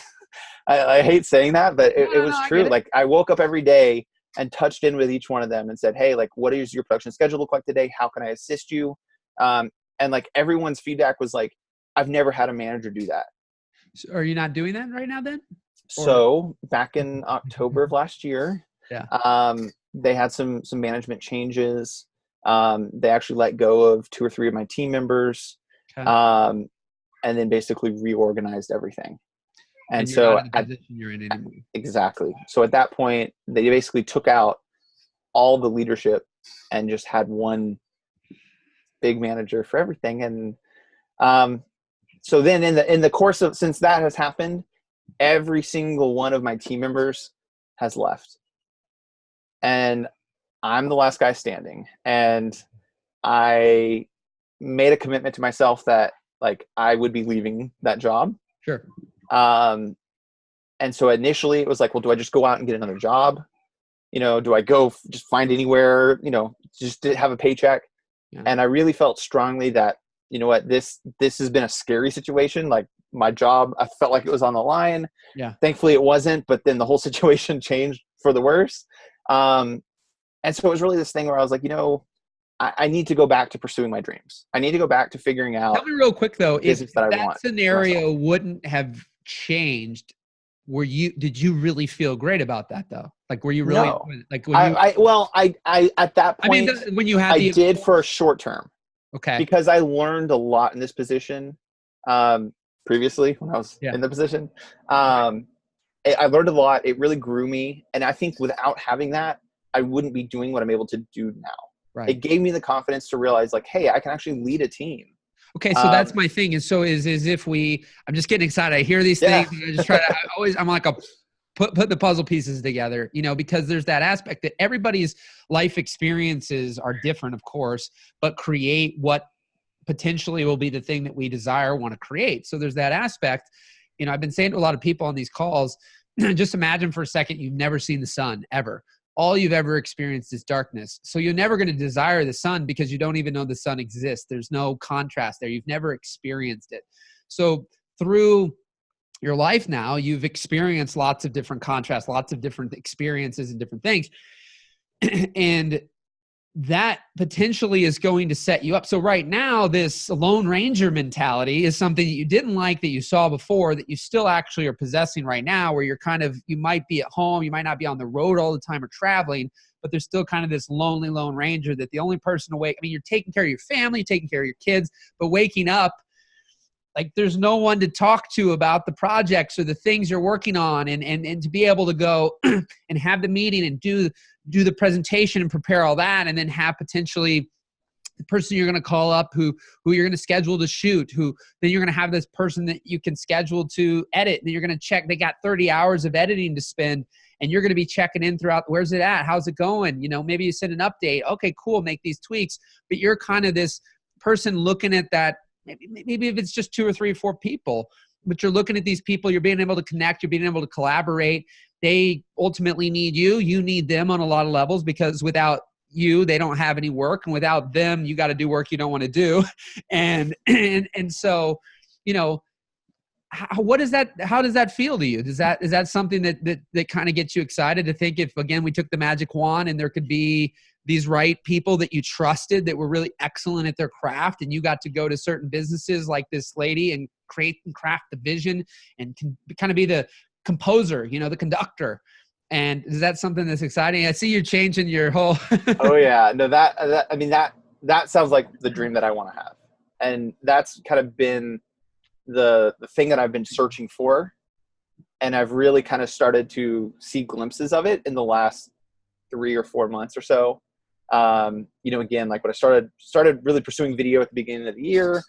I hate saying that, but it was true. Like I woke up every day and touched in with each one of them and said, hey, like, what does your production schedule look like today? How can I assist you? And like everyone's feedback was like, I've never had a manager do that. So are you not doing that right now then? So back in October of last year, they had some management changes. They actually let go of 2 or 3 of my team members, and then basically reorganized everything. And so not in the position you're in anymore. Exactly. So at that point, they basically took out all the leadership and just had one big manager for everything. And so then in the course of, since that has happened, every single one of my team members has left. And I'm the last guy standing. And I made a commitment to myself that like I would be leaving that job. Sure. And so initially it was like, well, do I just go out and get another job? Do I go just find anywhere, just to have a paycheck? Yeah. And I really felt strongly that, you know what, this has been a scary situation. Like my job, I felt like it was on the line. Yeah. Thankfully it wasn't, but then the whole situation changed for the worse. And so it was really this thing where I was like, I need to go back to pursuing my dreams. I need to go back to figuring out. Tell me real quick though, if that scenario wouldn't have changed, did you really feel great about that though? Like, were you really like when I at that point, when you had I did for a short term. Okay. Because I learned a lot in this position, previously when I was in the position. I learned a lot. It really grew me. And I think without having that, I wouldn't be doing what I'm able to do now. Right. It gave me the confidence to realize like, hey, I can actually lead a team. Okay, so that's my thing. And so is if I'm just getting excited. I hear these things. And I just try to I'm like put the puzzle pieces together, because there's that aspect that everybody's life experiences are different, of course, but create what potentially will be the thing that we desire, want to create. So there's that aspect. I've been saying to a lot of people on these calls, just imagine for a second, you've never seen the sun ever. All you've ever experienced is darkness. So you're never going to desire the sun because you don't even know the sun exists. There's no contrast there. You've never experienced it. So through your life now, you've experienced lots of different contrasts, lots of different experiences and different things. And that potentially is going to set you up. So right now, this Lone Ranger mentality is something that you didn't like, that you saw before, that you still actually are possessing right now, where you might be at home, you might not be on the road all the time or traveling, but there's still kind of this lonely Lone Ranger that the only person awake, you're taking care of your family, you're taking care of your kids, but waking up, like there's no one to talk to about the projects or the things you're working on, and to be able to go and have the meeting and do the presentation and prepare all that, and then have potentially the person you're going to call up who you're going to schedule to shoot, who then you're going to have this person that you can schedule to edit, and then you're going to check, they got 30 hours of editing to spend, and you're going to be checking in throughout, where's it at, how's it going, maybe you send an update, okay, cool, make these tweaks, but you're kind of this person looking at that. Maybe if it's just 2 or 3 or 4 people, but you're looking at these people, you're being able to connect, you're being able to collaborate. They ultimately need you. You need them on a lot of levels, because without you, they don't have any work. And without them, you got to do work you don't want to do. And so, how does that feel to you? Is that something that kind of gets you excited to think, if, again, we took the magic wand and there could be these right people that you trusted that were really excellent at their craft, and you got to go to certain businesses like this lady and create and craft the vision and can kind of be the composer, the conductor. And is that something that's exciting? I see you changing your whole. Oh yeah. No, that sounds like the dream that I want to have. And that's kind of been the thing that I've been searching for. And I've really kind of started to see glimpses of it in the last 3 or 4 months or so. Again, like when I started really pursuing video at the beginning of the year,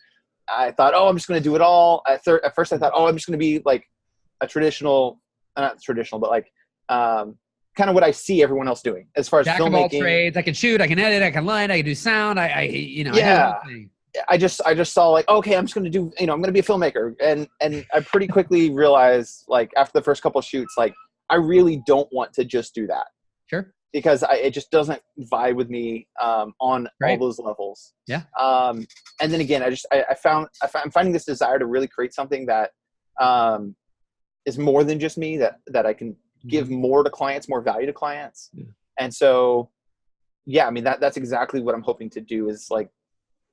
I thought, I'm just going to do it all. At first I thought, I'm just going to be like a traditional, not traditional, but like, kind of what I see everyone else doing as far as Jack filmmaking. Of all trades. I can shoot, I can edit, I can light, I can do sound. I just saw like, okay, I'm just going to do, I'm going to be a filmmaker. And I pretty quickly realized, like after the first couple of shoots, like I really don't want to just do that. Sure. Because it just doesn't vibe with me on all those levels. Yeah. And then again, I'm finding this desire to really create something that is more than just me, that I can give more to clients, more value to clients. Yeah. And so, yeah, that's exactly what I'm hoping to do, is like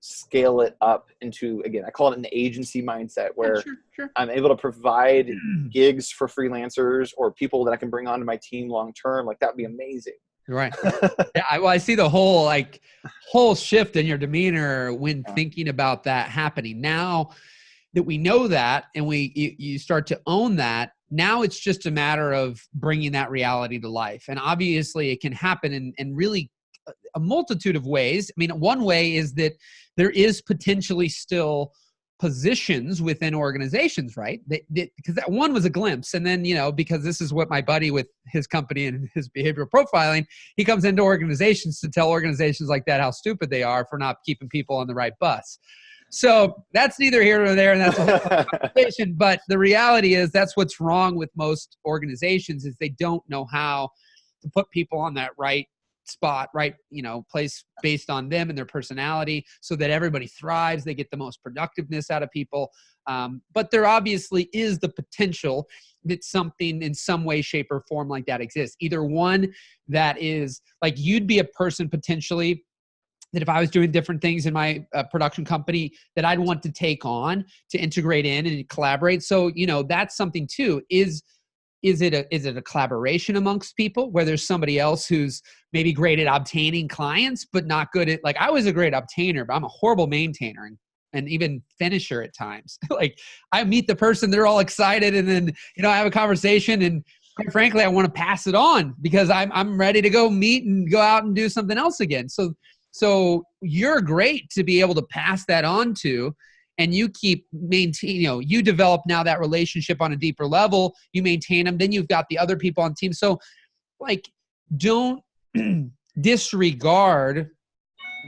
scale it up into, again, I call it an agency mindset, where sure. I'm able to provide gigs for freelancers or people that I can bring onto my team long-term. Like that'd be amazing. Right. Yeah. I see the whole shift in your demeanor when thinking about that happening. Now that we know that, and you start to own that, now it's just a matter of bringing that reality to life. And obviously it can happen in really a multitude of ways. One way is that there is potentially still positions within organizations, right? Because that one was a glimpse. And then, because this is what my buddy with his company and his behavioral profiling, he comes into organizations to tell organizations like that how stupid they are for not keeping people on the right bus. So that's neither here nor there, and that's a whole conversation. But the reality is that's what's wrong with most organizations, is they don't know how to put people on that right spot, right, place based on them and their personality, so that everybody thrives, they get the most productiveness out of people. But there obviously is the potential that something in some way, shape, or form like that exists. Either one that is like, you'd be a person potentially that if I was doing different things in my production company that I'd want to take on to integrate in and collaborate. So, that's something too. Is it a collaboration amongst people where there's somebody else who's maybe great at obtaining clients, but not good at, like, I was a great obtainer, but I'm a horrible maintainer. And and even finisher at times. Like I meet the person, they're all excited, and then, I have a conversation, and quite frankly, I want to pass it on because I'm ready to go meet and go out and do something else again. So you're great to be able to pass that on to, and you keep maintaining, you develop now that relationship on a deeper level, you maintain them, then you've got the other people on the team. So like, don't disregard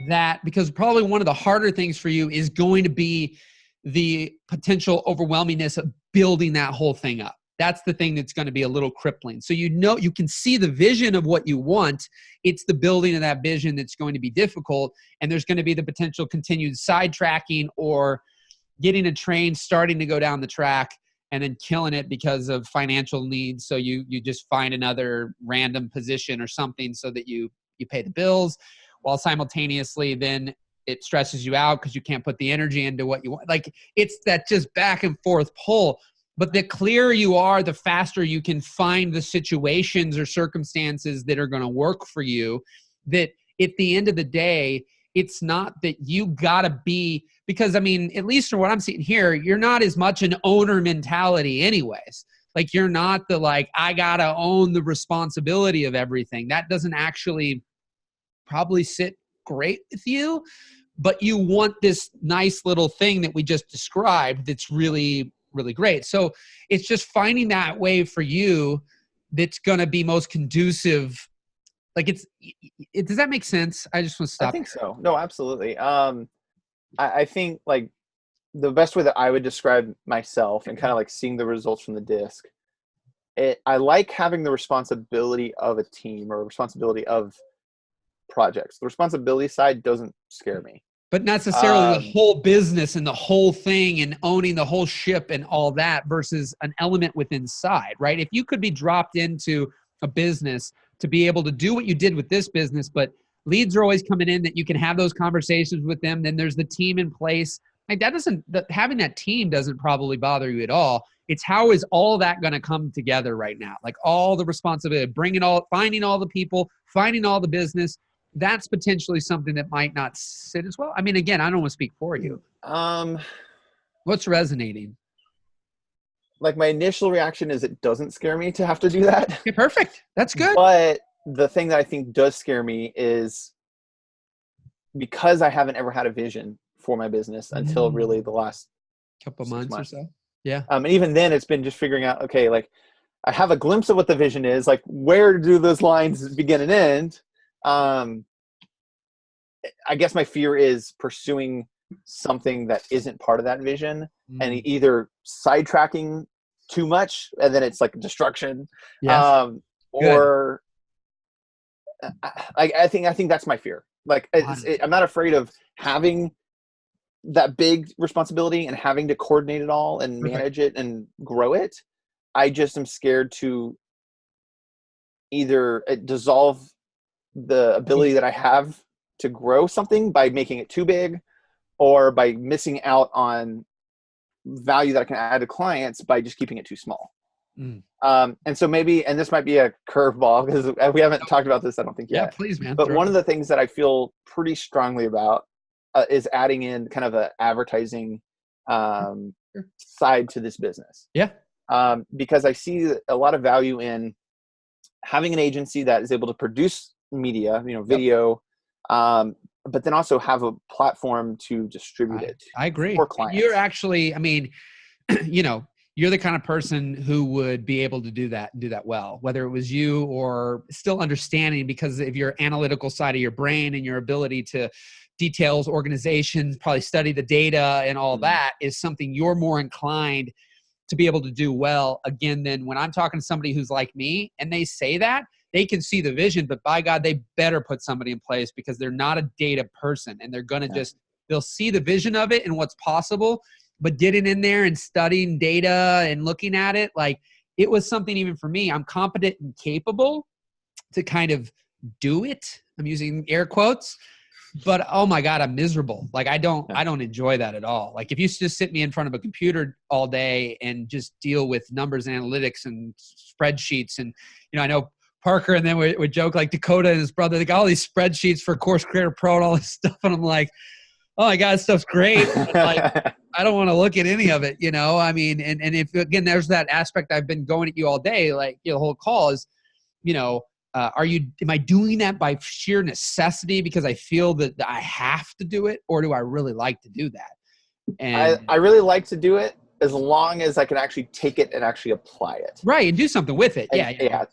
that, because probably one of the harder things for you is going to be the potential overwhelmingness of building that whole thing up. That's the thing that's going to be a little crippling. So you can see the vision of what you want. It's the building of that vision that's going to be difficult, and there's going to be the potential continued sidetracking or getting a train starting to go down the track and then killing it because of financial needs. So you just find another random position or something so that you pay the bills, while simultaneously then it stresses you out because you can't put the energy into what you want. Like it's that just back and forth pull. But the clearer you are, the faster you can find the situations or circumstances that are going to work for you. That at the end of the day, it's not that you got to be, because I mean, at least from what I'm seeing here, you're not as much an owner mentality anyways. Like you're not the like, I got to own the responsibility of everything. That doesn't actually probably sit great with you, but you want this nice little thing that we just described that's really, really great. So it's just finding that way for you that's going to be most conducive. Like does that make sense? I just want to stop. I think so. No, absolutely. I think like the best way that I would describe myself and kind of like seeing the results from the disc, I like having the responsibility of a team or responsibility of projects. The responsibility side doesn't scare me. But not necessarily the whole business and the whole thing and owning the whole ship and all that versus an element within side, right? If you could be dropped into a business to be able to do what you did with this business, but leads are always coming in that you can have those conversations with them. Then there's the team in place. Like having that team doesn't probably bother you at all. It's how is all that going to come together right now? Like all the responsibility, finding all the people, finding all the business. That's potentially something that might not sit as well. I mean, again, I don't want to speak for you. What's resonating? Like my initial reaction is it doesn't scare me to have to do that. Okay, perfect. That's good. But the thing that I think does scare me is because I haven't ever had a vision for my business until really the last couple months or so. Yeah. And even then it's been just figuring out, okay, like I have a glimpse of what the vision is, like where do those lines begin and end? I guess my fear is pursuing something that isn't part of that vision and either sidetracking too much and then it's like destruction. Yes. Or I think that's my fear. Like I'm not afraid of having that big responsibility and having to coordinate it all and manage it and grow it. I just am scared to either dissolve the ability that I have to grow something by making it too big or by missing out on value that I can add to clients by just keeping it too small. And so maybe, and this might be a curveball because we haven't talked about this, I don't think yet. Yeah, please, man. But one of the things that I feel pretty strongly about is adding in kind of an advertising side to this business. Yeah. Because I see a lot of value in having an agency that is able to produce media, video, but then also have a platform to distribute it. I agree. For clients. You're actually, I mean, you're the kind of person who would be able to do that well, whether it was you or still understanding because of your analytical side of your brain and your ability to details, organizations, probably study the data and all that is something you're more inclined to be able to do well. Again, then when I'm talking to somebody who's like me and they say that, they can see the vision, but by God, they better put somebody in place because they're not a data person and they're going to they'll see the vision of it and what's possible, but getting in there and studying data and looking at it, like it was something even for me, I'm competent and capable to kind of do it. I'm using air quotes, but oh my God, I'm miserable. Like I don't enjoy that at all. Like if you just sit me in front of a computer all day and just deal with numbers and analytics and spreadsheets and, I know Parker and then we joke like Dakota and his brother, they got all these spreadsheets for Course Creator Pro and all this stuff. And I'm like, oh my God, stuff's great. But like, I don't want to look at any of it, I mean, and if, again, there's that aspect I've been going at you all day, like, the whole call is, am I doing that by sheer necessity because I feel that I have to do it, or do I really like to do that? And I really like to do it as long as I can actually take it and actually apply it. Right. And do something with it. And, yeah.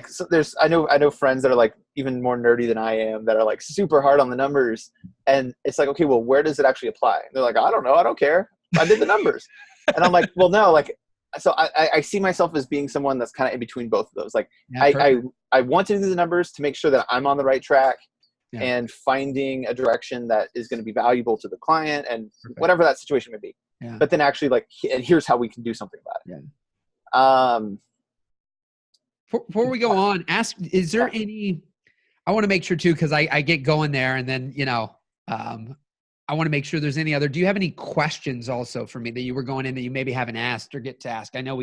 So I know friends that are like even more nerdy than I am that are like super hard on the numbers. And it's like, okay, well, where does it actually apply? And they're like, I don't know. I don't care. I did the numbers. And I'm like, well, no, like, so I see myself as being someone that's kind of in between both of those. Like, I want to do the numbers to make sure that I'm on the right track. Yeah. And finding a direction that is going to be valuable to the client and whatever that situation may be. Yeah. But then actually, like, and here's how we can do something about it. Yeah. Before we go on, is there any, I want to make sure too, because I get going there and then, I want to make sure there's any other, do you have any questions also for me that you were going in that you maybe haven't asked or get to ask? I know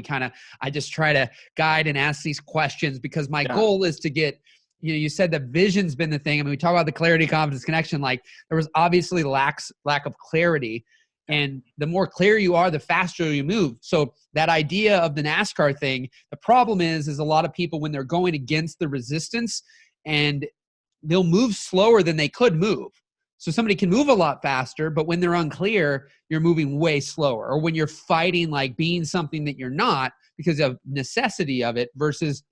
I just try to guide and ask these questions because my goal is to get, you said that vision's been the thing. I mean, we talk about the clarity, confidence, connection. Like, there was obviously lack of clarity, and the more clear you are, the faster you move. So that idea of the NASCAR thing, the problem is a lot of people, when they're going against the resistance, and they'll move slower than they could move. So somebody can move a lot faster, but when they're unclear, you're moving way slower. Or when you're fighting, like being something that you're not because of necessity of it, versus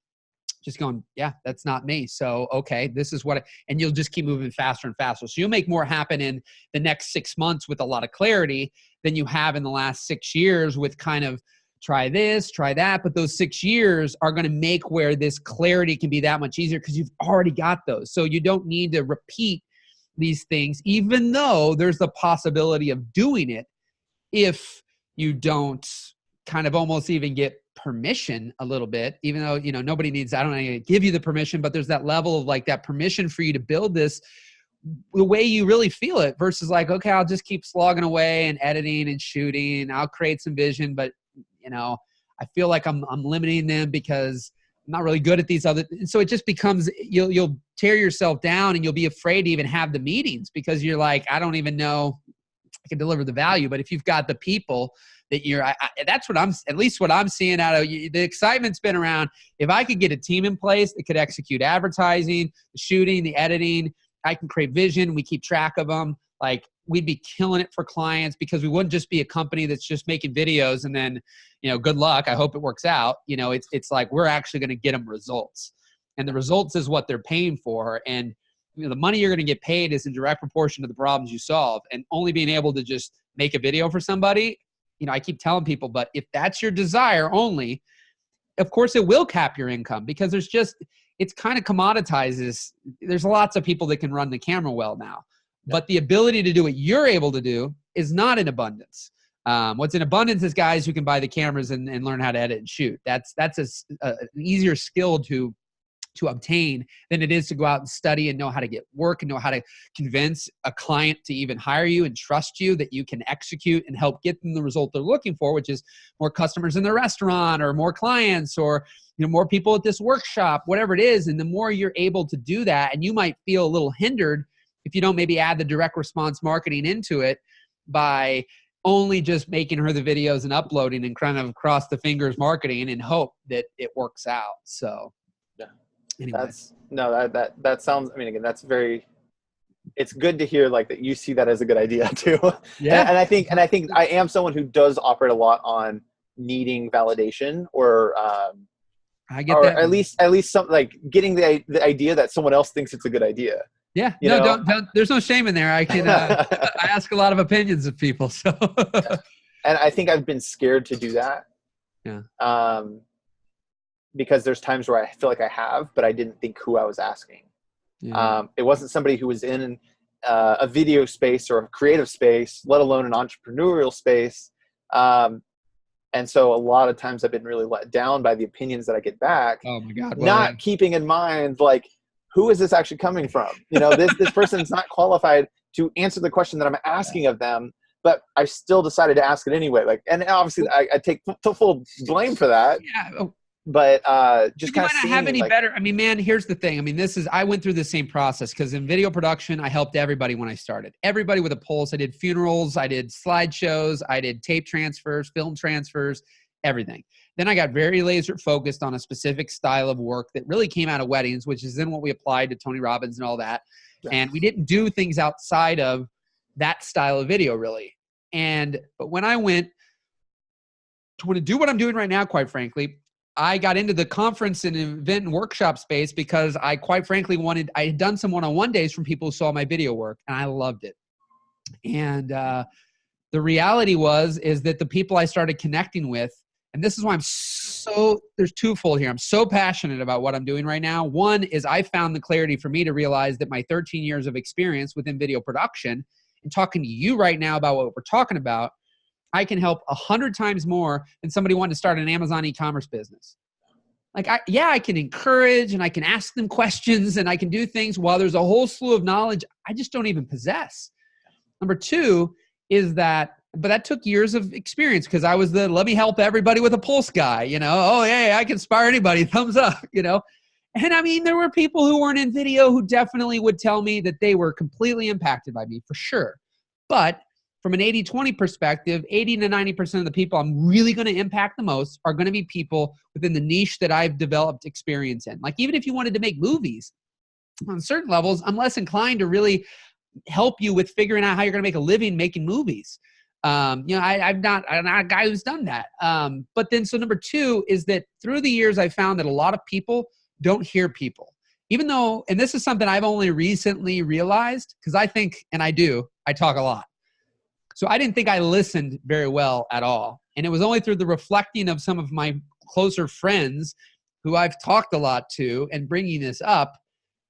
just going, yeah, that's not me. So, okay, this is and you'll just keep moving faster and faster. So you'll make more happen in the next 6 months with a lot of clarity than you have in the last 6 years with kind of try this, try that. But those 6 years are going to make where this clarity can be that much easier because you've already got those. So you don't need to repeat these things, even though there's the possibility of doing it if you don't kind of almost even get permission a little bit, even though, nobody needs, I don't need to give you the permission, but there's that level of like that permission for you to build this the way you really feel it versus like, okay, I'll just keep slogging away and editing and shooting. I'll create some vision, but I feel like I'm limiting them because I'm not really good at these other. And so it just becomes, you'll tear yourself down and you'll be afraid to even have the meetings because you're like, I don't even know I can deliver the value. But if you've got the people that that's what at least what I'm seeing out of the excitement's been around. If I could get a team in place that could execute advertising, the shooting, the editing, I can create vision. We keep track of them. Like, we'd be killing it for clients because we wouldn't just be a company that's just making videos and then, good luck. I hope it works out. It's like, we're actually going to get them results, and the results is what they're paying for. And the money you're going to get paid is in direct proportion to the problems you solve. And only being able to just make a video for somebody, I keep telling people, but if that's your desire only, of course it will cap your income because it's kind of commoditizes. There's lots of people that can run the camera well now, but the ability to do what you're able to do is not in abundance. What's in abundance is guys who can buy the cameras and learn how to edit and shoot. That's an easier skill to obtain than it is to go out and study and know how to get work and know how to convince a client to even hire you and trust you that you can execute and help get them the result they're looking for, which is more customers in their restaurant or more clients or more people at this workshop, whatever it is. And the more you're able to do that, and you might feel a little hindered if you don't maybe add the direct response marketing into it by only just making her the videos and uploading and kind of cross the fingers marketing and hope that it works out. So anyway. That sounds, I mean, again, it's good to hear like that you see that as a good idea too. Yeah. And I think I am someone who does operate a lot on needing validation or I get that. At least some like getting the idea that someone else thinks it's a good idea. Yeah. Don't, there's no shame in there. I can, I ask a lot of opinions of people. So, and I think I've been scared to do that. Yeah. Because there's times where I feel like I have, but I didn't think who I was asking. Yeah. It wasn't somebody who was in a video space or a creative space, let alone an entrepreneurial space. And so a lot of times I've been really let down by the opinions that I get back. Oh my God. Not keeping in mind, like, who is this actually coming from? This person's not qualified to answer the question that I'm asking of them, but I still decided to ask it anyway. Like, and obviously I take full blame for that. Yeah. but just You kind might of not have seeing any like, better. I mean, man, here's the thing. I mean, I went through the same process because in video production, I helped everybody when I started. Everybody with a pulse. I did funerals, I did slideshows, I did tape transfers, film transfers, everything. Then I got very laser focused on a specific style of work that really came out of weddings, which is then what we applied to Tony Robbins and all that. And we didn't do things outside of that style of video really. But when I went to want to do what I'm doing right now, quite frankly, I got into the conference and event and workshop space because I quite frankly I had done some one-on-one days from people who saw my video work and I loved it. And the reality is that the people I started connecting with, and this is why there's twofold here. I'm so passionate about what I'm doing right now. One is I found the clarity for me to realize that my 13 years of experience within video production and talking to you right now about what we're talking about, I can help 100 times more than somebody wanting to start an Amazon e-commerce business. Like, I can encourage and I can ask them questions and I can do things while there's a whole slew of knowledge I just don't even possess. Number two is that, but that took years of experience because I was let me help everybody with a pulse guy, oh, yeah, I can inspire anybody, thumbs up, And I mean, there were people who weren't in video who definitely would tell me that they were completely impacted by me for sure. But from an 80-20 perspective, 80 to 90% of the people I'm really going to impact the most are going to be people within the niche that I've developed experience in. Like even if you wanted to make movies, on certain levels, I'm less inclined to really help you with figuring out how you're going to make a living making movies. I'm not a guy who's done that. But then, so number two is that through the years, I found that a lot of people don't hear people. Even though, and this is something I've only recently realized, because I think, and I talk a lot. So I didn't think I listened very well at all. And it was only through the reflecting of some of my closer friends who I've talked a lot to and bringing this up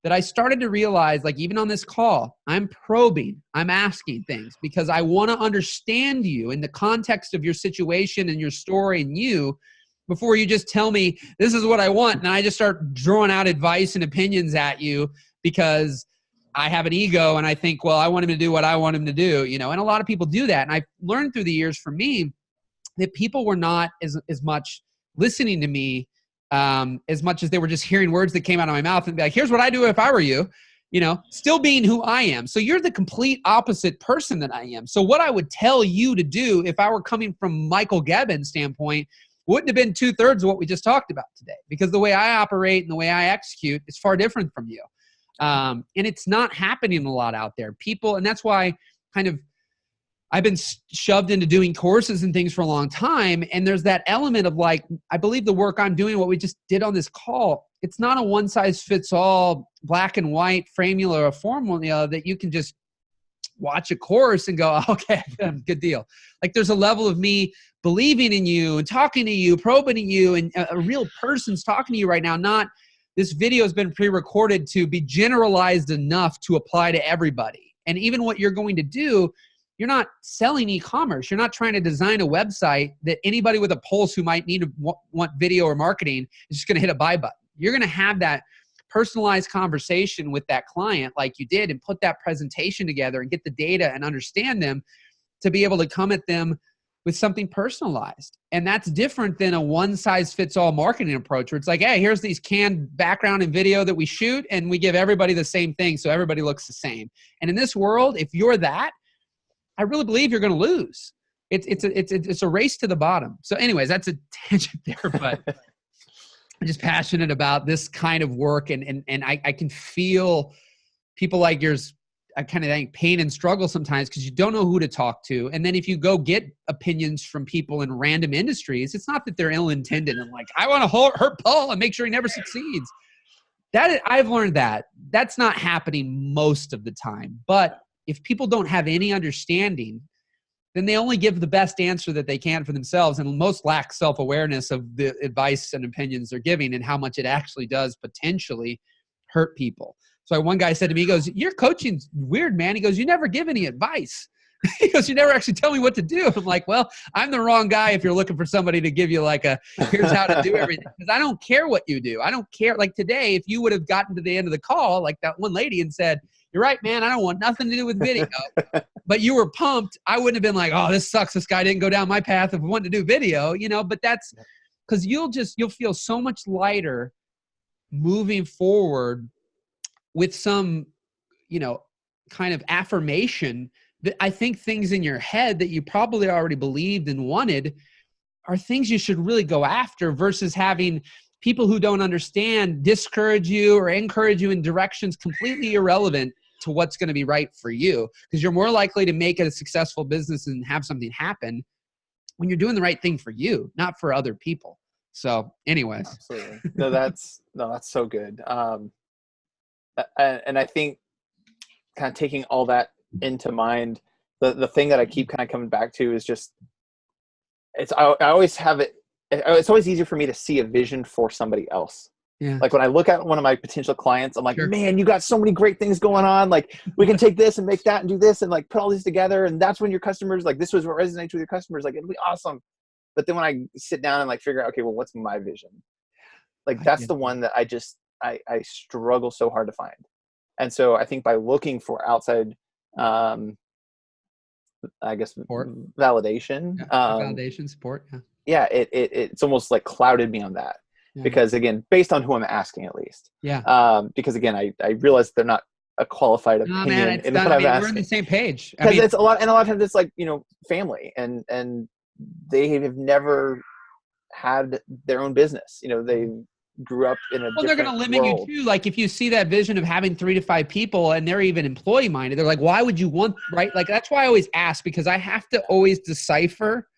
that I started to realize, like even on this call, I'm probing, I'm asking things because I want to understand you in the context of your situation and your story and you before you just tell me this is what I want. And I just start drawing out advice and opinions at you because I have an ego and I think, well, I want him to do what I want him to do, and a lot of people do that. And I've learned through the years for me that people were not as much listening to me as much as they were just hearing words that came out of my mouth and be like, here's what I do if I were you, still being who I am. So you're the complete opposite person that I am. So what I would tell you to do if I were coming from Michael Gebbs' standpoint wouldn't have been 2/3 of what we just talked about today, because the way I operate and the way I execute is far different from you. And it's not happening a lot out there. People, and that's why I've been shoved into doing courses and things for a long time. And there's that element of like, I believe the work I'm doing, what we just did on this call, it's not a one size fits all black and white formula or formula that you can just watch a course and go, okay, good deal. Like there's a level of me believing in you and talking to you, probing you, and a real person's talking to you right now. Not this video has been pre-recorded to be generalized enough to apply to everybody. And even what you're going to do, you're not selling e-commerce. You're not trying to design a website that anybody with a pulse who might need to want video or marketing is just going to hit a buy button. You're going to have that personalized conversation with that client like you did and put that presentation together and get the data and understand them to be able to come at them with something personalized. And that's different than a one-size-fits-all marketing approach where it's like, hey, here's these canned background and video that we shoot and we give everybody the same thing so everybody looks the same. And in this world, if you're that, I really believe you're going to lose. It's a race to the bottom. So anyways, that's a tangent there, but I'm just passionate about this kind of work. And I can feel people like yours, I kind of think pain and struggle sometimes because you don't know who to talk to. And then if you go get opinions from people in random industries, it's not that they're ill-intended and like, I want to hurt Paul and make sure he never succeeds. I've learned that that's not happening most of the time. But if people don't have any understanding, then they only give the best answer that they can for themselves, and most lack self-awareness of the advice and opinions they're giving and how much it actually does potentially hurt people. So one guy said to me, he goes, your coaching's weird, man. He goes, you never give any advice. He goes, you never actually tell me what to do. I'm like, well, I'm the wrong guy if you're looking for somebody to give you like here's how to do everything. Because I don't care what you do. I don't care. Like today, if you would have gotten to the end of the call, like that one lady and said, you're right, man, I don't want nothing to do with video. But you were pumped. I wouldn't have been like, oh, this sucks. This guy didn't go down my path of wanting to do video, but that's because you'll feel so much lighter moving forward with some, kind of affirmation that I think things in your head that you probably already believed and wanted are things you should really go after, versus having people who don't understand discourage you or encourage you in directions completely irrelevant to what's going to be right for you. Because you're more likely to make it a successful business and have something happen when you're doing the right thing for you, not for other people. So anyways. Absolutely. No, that's so good. And I think kind of taking all that into mind, the thing that I keep kind of coming back to is just, I always have it. It's always easier for me to see a vision for somebody else. Yeah. Like when I look at one of my potential clients, I'm like, Sure. man, you got so many great things going on. Like we can take this and make that and do this and like put all these together. And that's when your customers, like this was what resonates with your customers. Like it'll be awesome. But then when I sit down and like figure out, okay, well, what's my vision? Like that's the one that I struggle so hard to find. And so I think by looking for outside, I guess, Support. validation, Validation, support. Yeah, it's almost like clouded me on that. Yeah. Because again, based on who I'm asking, at least. Yeah. Because again, I realize they're not a qualified opinion in what I'm asking. We're on the same page. Because it's a lot of times it's like, family and they have never had their own business. They grew up in a different they're going to limit world. you too. Like if you see that vision of having 3 to 5 people and they're even employee minded, they're like, why would you want, right? Like that's why I always ask, because I have to always decipher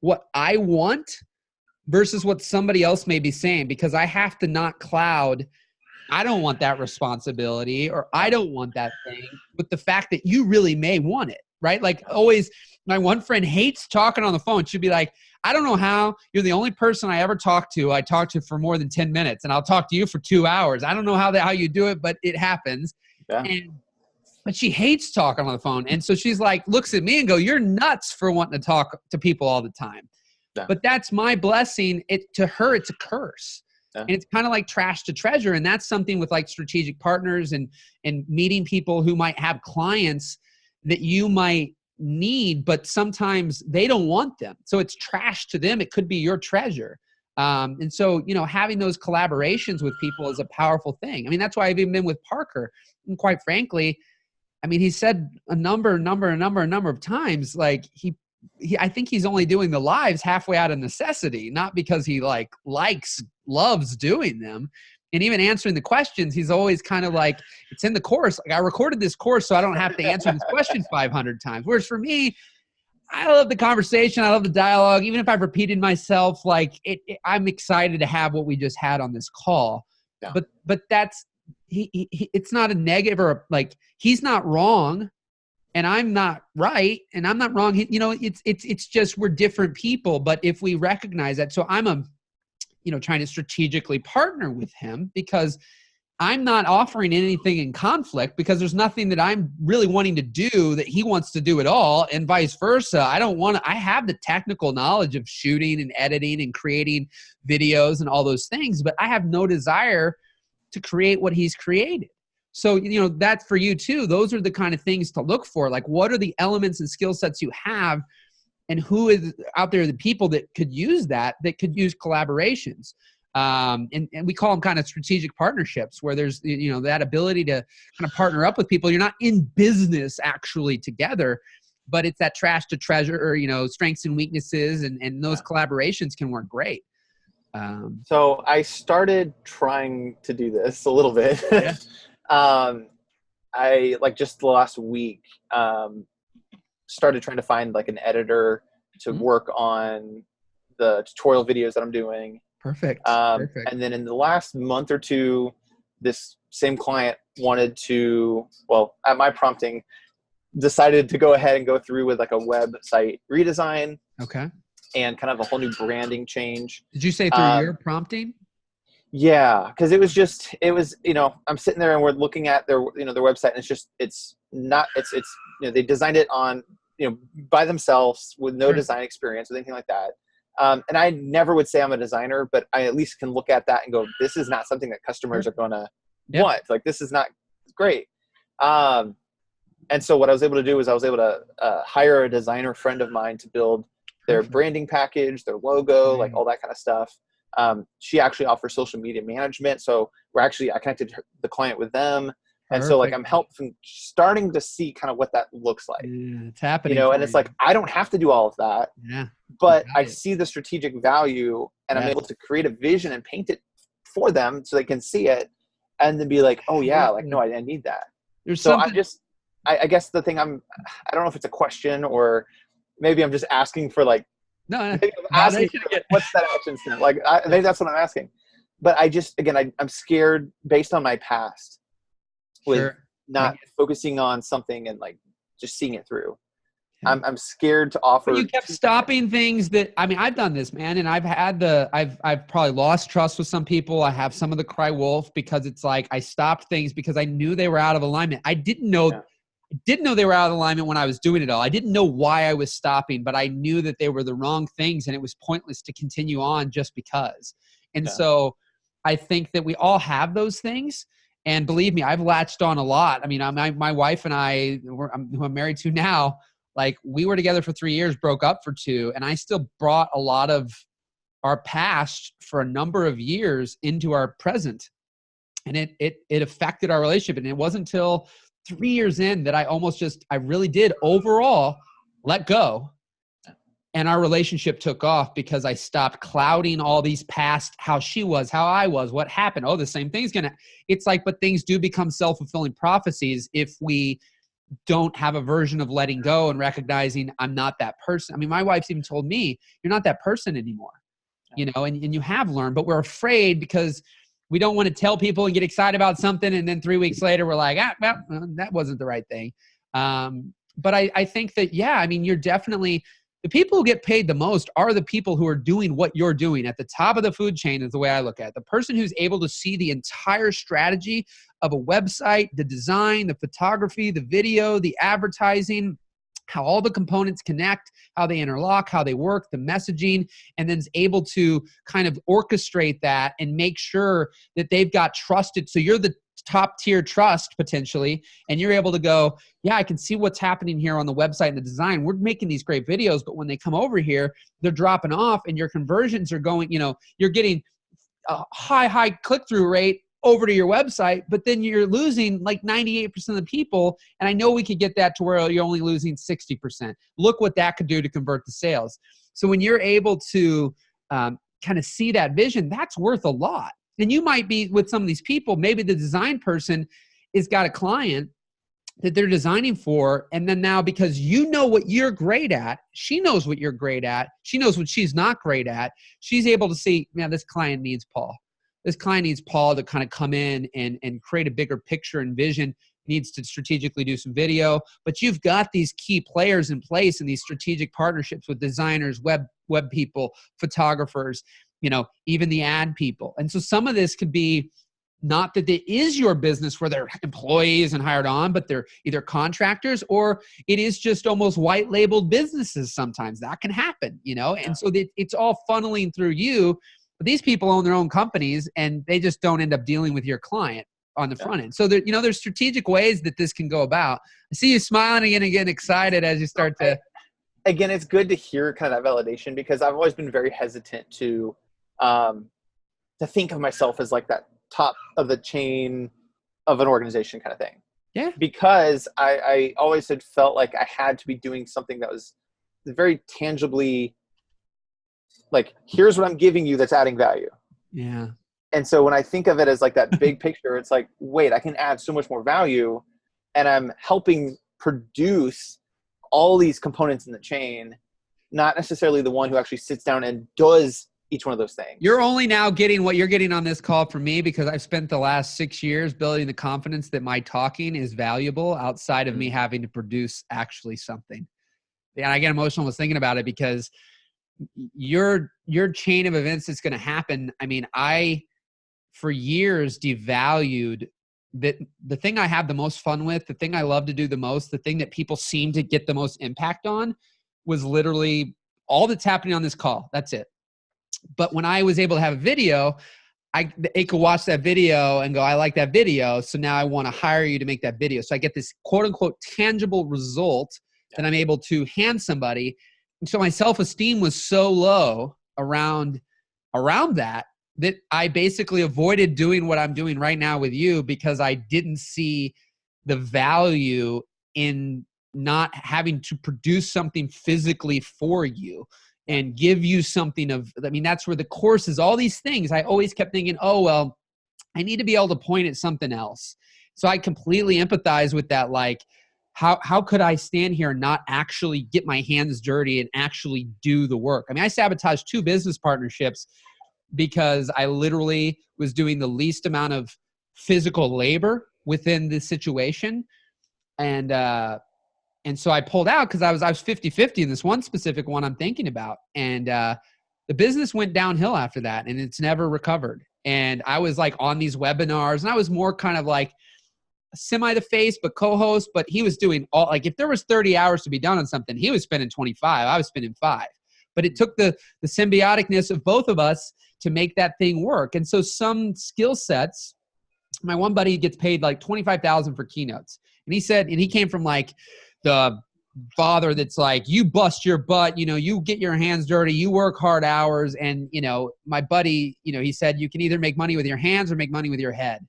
what I want versus what somebody else may be saying, because I have to not cloud, I don't want that responsibility or I don't want that thing with the fact that you really may want it, right? Like always, my one friend hates talking on the phone. She'd be like, I don't know how, you're the only person I ever talk to for more than 10 minutes and I'll talk to you for 2 hours. I don't know how you do it, but it happens. Yeah. But she hates talking on the phone. And so she's like, looks at me and go, you're nuts for wanting to talk to people all the time. Yeah. But that's my blessing. To her, it's a curse. Yeah. And it's kind of like trash to treasure. And that's something with like strategic partners and meeting people who might have clients that you might need, but sometimes they don't want them. So it's trash to them. It could be your treasure. And so, having those collaborations with people is a powerful thing. I mean, that's why I've even been with Parker. And quite frankly, I mean, he said a number of times, like I think he's only doing the lives halfway out of necessity, not because he loves doing them. And even answering the questions, he's always kind of like, it's in the course. Like I recorded this course so I don't have to answer this question 500 times. Whereas for me, I love the conversation. I love the dialogue. Even if I've repeated myself, like I'm excited to have what we just had on this call. Yeah. But that's, it's not a negative or like, he's not wrong and I'm not right and I'm not wrong. It's just, we're different people. But if we recognize that, so I'm trying to strategically partner with him because I'm not offering anything in conflict, because there's nothing that I'm really wanting to do that he wants to do at all, and vice versa. I have the technical knowledge of shooting and editing and creating videos and all those things, but I have no desire to create what he's created. So, that's for you too. Those are the kind of things to look for. Like, what are the elements and skill sets you have? And who is out there, the people that could use that could use collaborations. And we call them kind of strategic partnerships, where there's, that ability to kind of partner up with people. You're not in business actually together, but it's that trash to treasure, or, strengths and weaknesses, and those collaborations can work great. So I started trying to do this a little bit. Yeah. I just the last week, started trying to find like an editor to work on the tutorial videos that I'm doing. Perfect. And then in the last month or two, this same client wanted to, at my prompting, decided to go ahead and go through with like a website redesign. Okay. And kind of a whole new branding change. Did you say through your prompting? Yeah, because it was I'm sitting there and we're looking at their their website, and they designed it on by themselves with no design experience or anything like that. And I never would say I'm a designer, but I at least can look at that and go, this is not something that customers are going to want. Like, this is not great. And so what I was able to do is I was able to hire a designer friend of mine to build their Perfect. branding package, their logo, like Right. all that kind of stuff. She actually offers social media management. So I connected the client with them. And so like Perfect. I'm helping, starting to see kind of what that looks like, Yeah, it's happening and for it's you. like, I don't have to do all of that, Yeah, you but got I it. see the strategic value and I'm able Yes. to create a vision and paint it for them so they can see it and then be like, oh yeah, like, no, Perfect. I need that. There's So I'm something. just, I guess the thing I don't know if it's a question or maybe I'm just asking for like, No, no, maybe I'm asking validation for like, again. what's that action step? Like, maybe that's what I'm asking. But I just, again, I'm scared based on my past with Sure. I not get it. focusing on something and like just seeing it through. Yeah. I'm scared to But offer you kept stopping things that, I mean, I've done this, man, and I've probably lost trust with some people. I have some of the cry wolf because it's like I stopped things because I knew they were out of alignment. Yeah. Didn't know they were out of alignment when I was doing it all. I didn't know why I was stopping, but I knew that they were the wrong things and it was pointless to continue on just because. And Yeah. so I think that we all have those things. And believe me, I've latched on a lot. I mean, my wife and I, who I'm married to now, like we were together for 3 years, broke up for 2, and I still brought a lot of our past for a number of years into our present. And it affected our relationship. And it wasn't until 3 years in that I really did overall let go. And our relationship took off because I stopped clouding all these past, how she was, how I was, what happened. Oh, the same thing's it's like, but things do become self-fulfilling prophecies if we don't have a version of letting go and recognizing I'm not that person. I mean, my wife's even told me, you're not that person anymore, and you have learned, but we're afraid because we don't want to tell people and get excited about something. And then 3 weeks later, we're like, well, that wasn't the right thing. But I think that, yeah, I mean, you're definitely, the people who get paid the most are the people who are doing what you're doing at the top of the food chain is the way I look at it. The person who's able to see the entire strategy of a website, the design, the photography, the video, the advertising, how all the components connect, how they interlock, how they work, the messaging, and then is able to kind of orchestrate that and make sure that they've got trusted. So you're the top tier trust potentially, and you're able to go, yeah, I can see what's happening here on the website and the design. We're making these great videos, but when they come over here, they're dropping off and your conversions are going, you're getting a high click-through rate over to your website, but then you're losing like 98% of the people. And I know we could get that to where you're only losing 60%. Look what that could do to convert the sales. So when you're able to kind of see that vision, that's worth a lot. And you might be with some of these people, maybe the design person has got a client that they're designing for. And then now, because you know what you're great at, she knows what you're great at. She knows what she's not great at. She's able to see, man, this client needs Paul. This client needs Paul to kind of come in and create a bigger picture and vision, needs to strategically do some video. But you've got these key players in place in these strategic partnerships with designers, web people, photographers, even the ad people. And so some of this could be not that it is your business where they're employees and hired on, but they're either contractors or it is just almost white labeled businesses. Sometimes that can happen, and so it's all funneling through you. But these people own their own companies and they just don't end up dealing with your client on the front end. So there's strategic ways that this can go about. I see you smiling and getting excited as you start to. Again, it's good to hear kind of that validation because I've always been very hesitant to think of myself as like that top of the chain of an organization kind of thing. Yeah. Because I always had felt like I had to be doing something that was very tangibly like, here's what I'm giving you that's adding value. Yeah. And so when I think of it as like that big picture, it's like, wait, I can add so much more value and I'm helping produce all these components in the chain, not necessarily the one who actually sits down and does each one of those things. You're only now getting what you're getting on this call from me because I've spent the last 6 years building the confidence that my talking is valuable outside of me having to produce actually something. And I get emotional was thinking about it because your chain of events that's going to happen. I mean, I, for years, devalued that the thing I have the most fun with, the thing I love to do the most, the thing that people seem to get the most impact on was literally all that's happening on this call. That's it. But when I was able to have a video, they could watch that video and go, I like that video. So now I want to hire you to make that video. So I get this quote unquote tangible result that I'm able to hand somebody. so my self-esteem was so low around that I basically avoided doing what I'm doing right now with you, because I didn't see the value in not having to produce something physically for you and give you something of, I mean, that's where the course is, all these things. I always kept thinking, oh, well, I need to be able to point at something else. So I completely empathize with that. Like, how could I stand here and not actually get my hands dirty and actually do the work? I mean, I sabotaged 2 business partnerships because I literally was doing the least amount of physical labor within the situation. And so I pulled out because I was 50-50 in this one specific one I'm thinking about. And the business went downhill after that, and it's never recovered. And I was like on these webinars, and I was more kind of like semi the face, but co-host, but he was doing all, like, if there was 30 hours to be done on something, he was spending 25, I was spending 5. But it took the symbioticness of both of us to make that thing work. And so some skill sets, my one buddy gets paid like $25,000 for keynotes. And he said, and he came from like the father that's like, you bust your butt, you get your hands dirty, you work hard hours. And, my buddy, he said, you can either make money with your hands or make money with your head.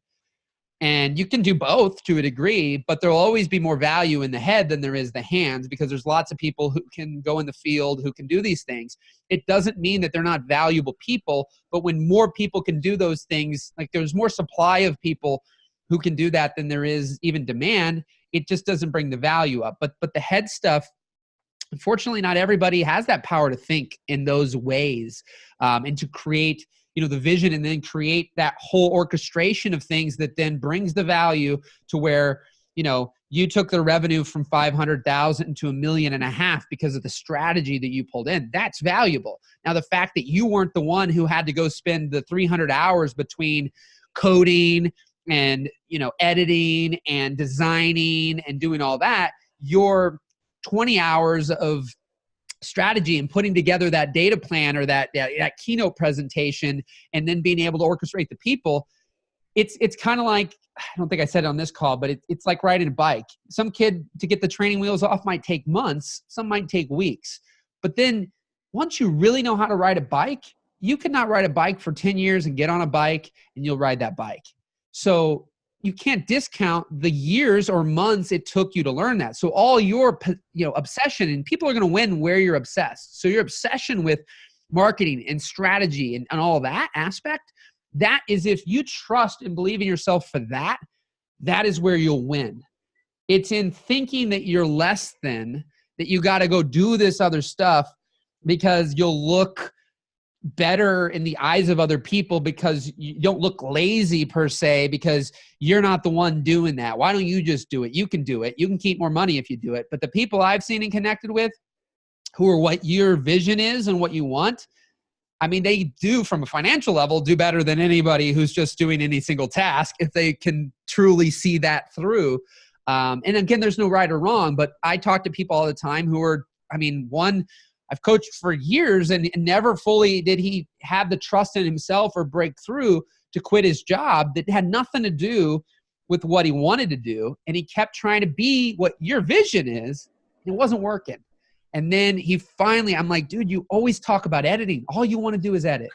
And you can do both to a degree, but there'll always be more value in the head than there is the hands, because there's lots of people who can go in the field, who can do these things. It doesn't mean that they're not valuable people, but when more people can do those things, like there's more supply of people who can do that than there is even demand, it just doesn't bring the value up. But the head stuff, unfortunately, not everybody has that power to think in those ways, and to create the vision, and then create that whole orchestration of things that then brings the value to where, you took the revenue from 500,000 to 1.5 million because of the strategy that you pulled in. That's valuable. Now, the fact that you weren't the one who had to go spend the 300 hours between coding and, editing and designing and doing all that, your 20 hours of strategy and putting together that data plan or that keynote presentation, and then being able to orchestrate the people, it's kind of like, I don't think I said it on this call, but it's like riding a bike. Some kid, to get the training wheels off, might take months, some might take weeks. But then once you really know how to ride a bike, you cannot ride a bike for 10 years and get on a bike and you'll ride that bike. So you can't discount the years or months it took you to learn that. So all your, obsession, and people are going to win where you're obsessed. So your obsession with marketing and strategy and all that aspect, that is, if you trust and believe in yourself for that, that is where you'll win. It's in thinking that you're less than, that you got to go do this other stuff because you'll look better in the eyes of other people, because you don't look lazy per se, because you're not the one doing that. Why don't you just do it? You can do it. You can keep more money if you do it. But the people I've seen and connected with, who are what your vision is and what you want, I mean, they do, from a financial level, do better than anybody who's just doing any single task, if they can truly see that through. And again, there's no right or wrong, but I talk to people all the time who are, one, I've coached for years, and never fully did he have the trust in himself or break through to quit his job that had nothing to do with what he wanted to do. And he kept trying to be what your vision is, and it wasn't working. And then he finally, I'm like, dude, you always talk about editing. All you want to do is edit.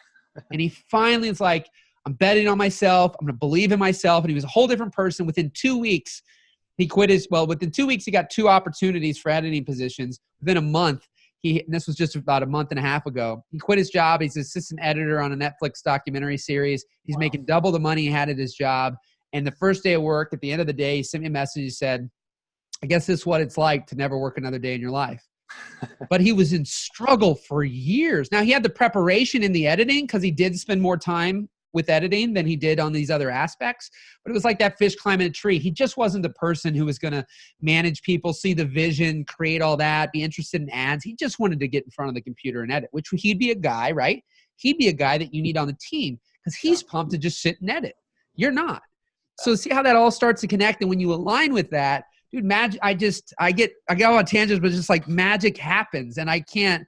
And he finally is like, I'm betting on myself. I'm going to believe in myself. And he was a whole different person. Within 2 weeks, within 2 weeks, he got 2 opportunities for editing positions. Within a month, and this was just about a month and a half ago, he quit his job. He's an assistant editor on a Netflix documentary series. He's making double the money he had at his job. And the first day of work, at the end of the day, he sent me a message. He said, I guess this is what it's like to never work another day in your life. But he was in struggle for years. Now, he had the preparation in the editing, because he did spend more time with editing than he did on these other aspects. But it was like that fish climbing a tree. He just wasn't the person who was going to manage people, see the vision, create all that, be interested in ads. He just wanted to get in front of the computer and edit, which he'd be a guy, right? He'd be a guy that you need on the team, because he's pumped to just sit and edit. You're not. So see how that all starts to connect. And when you align with that, dude, magic, I get on tangents, but it's just like magic happens, and I can't,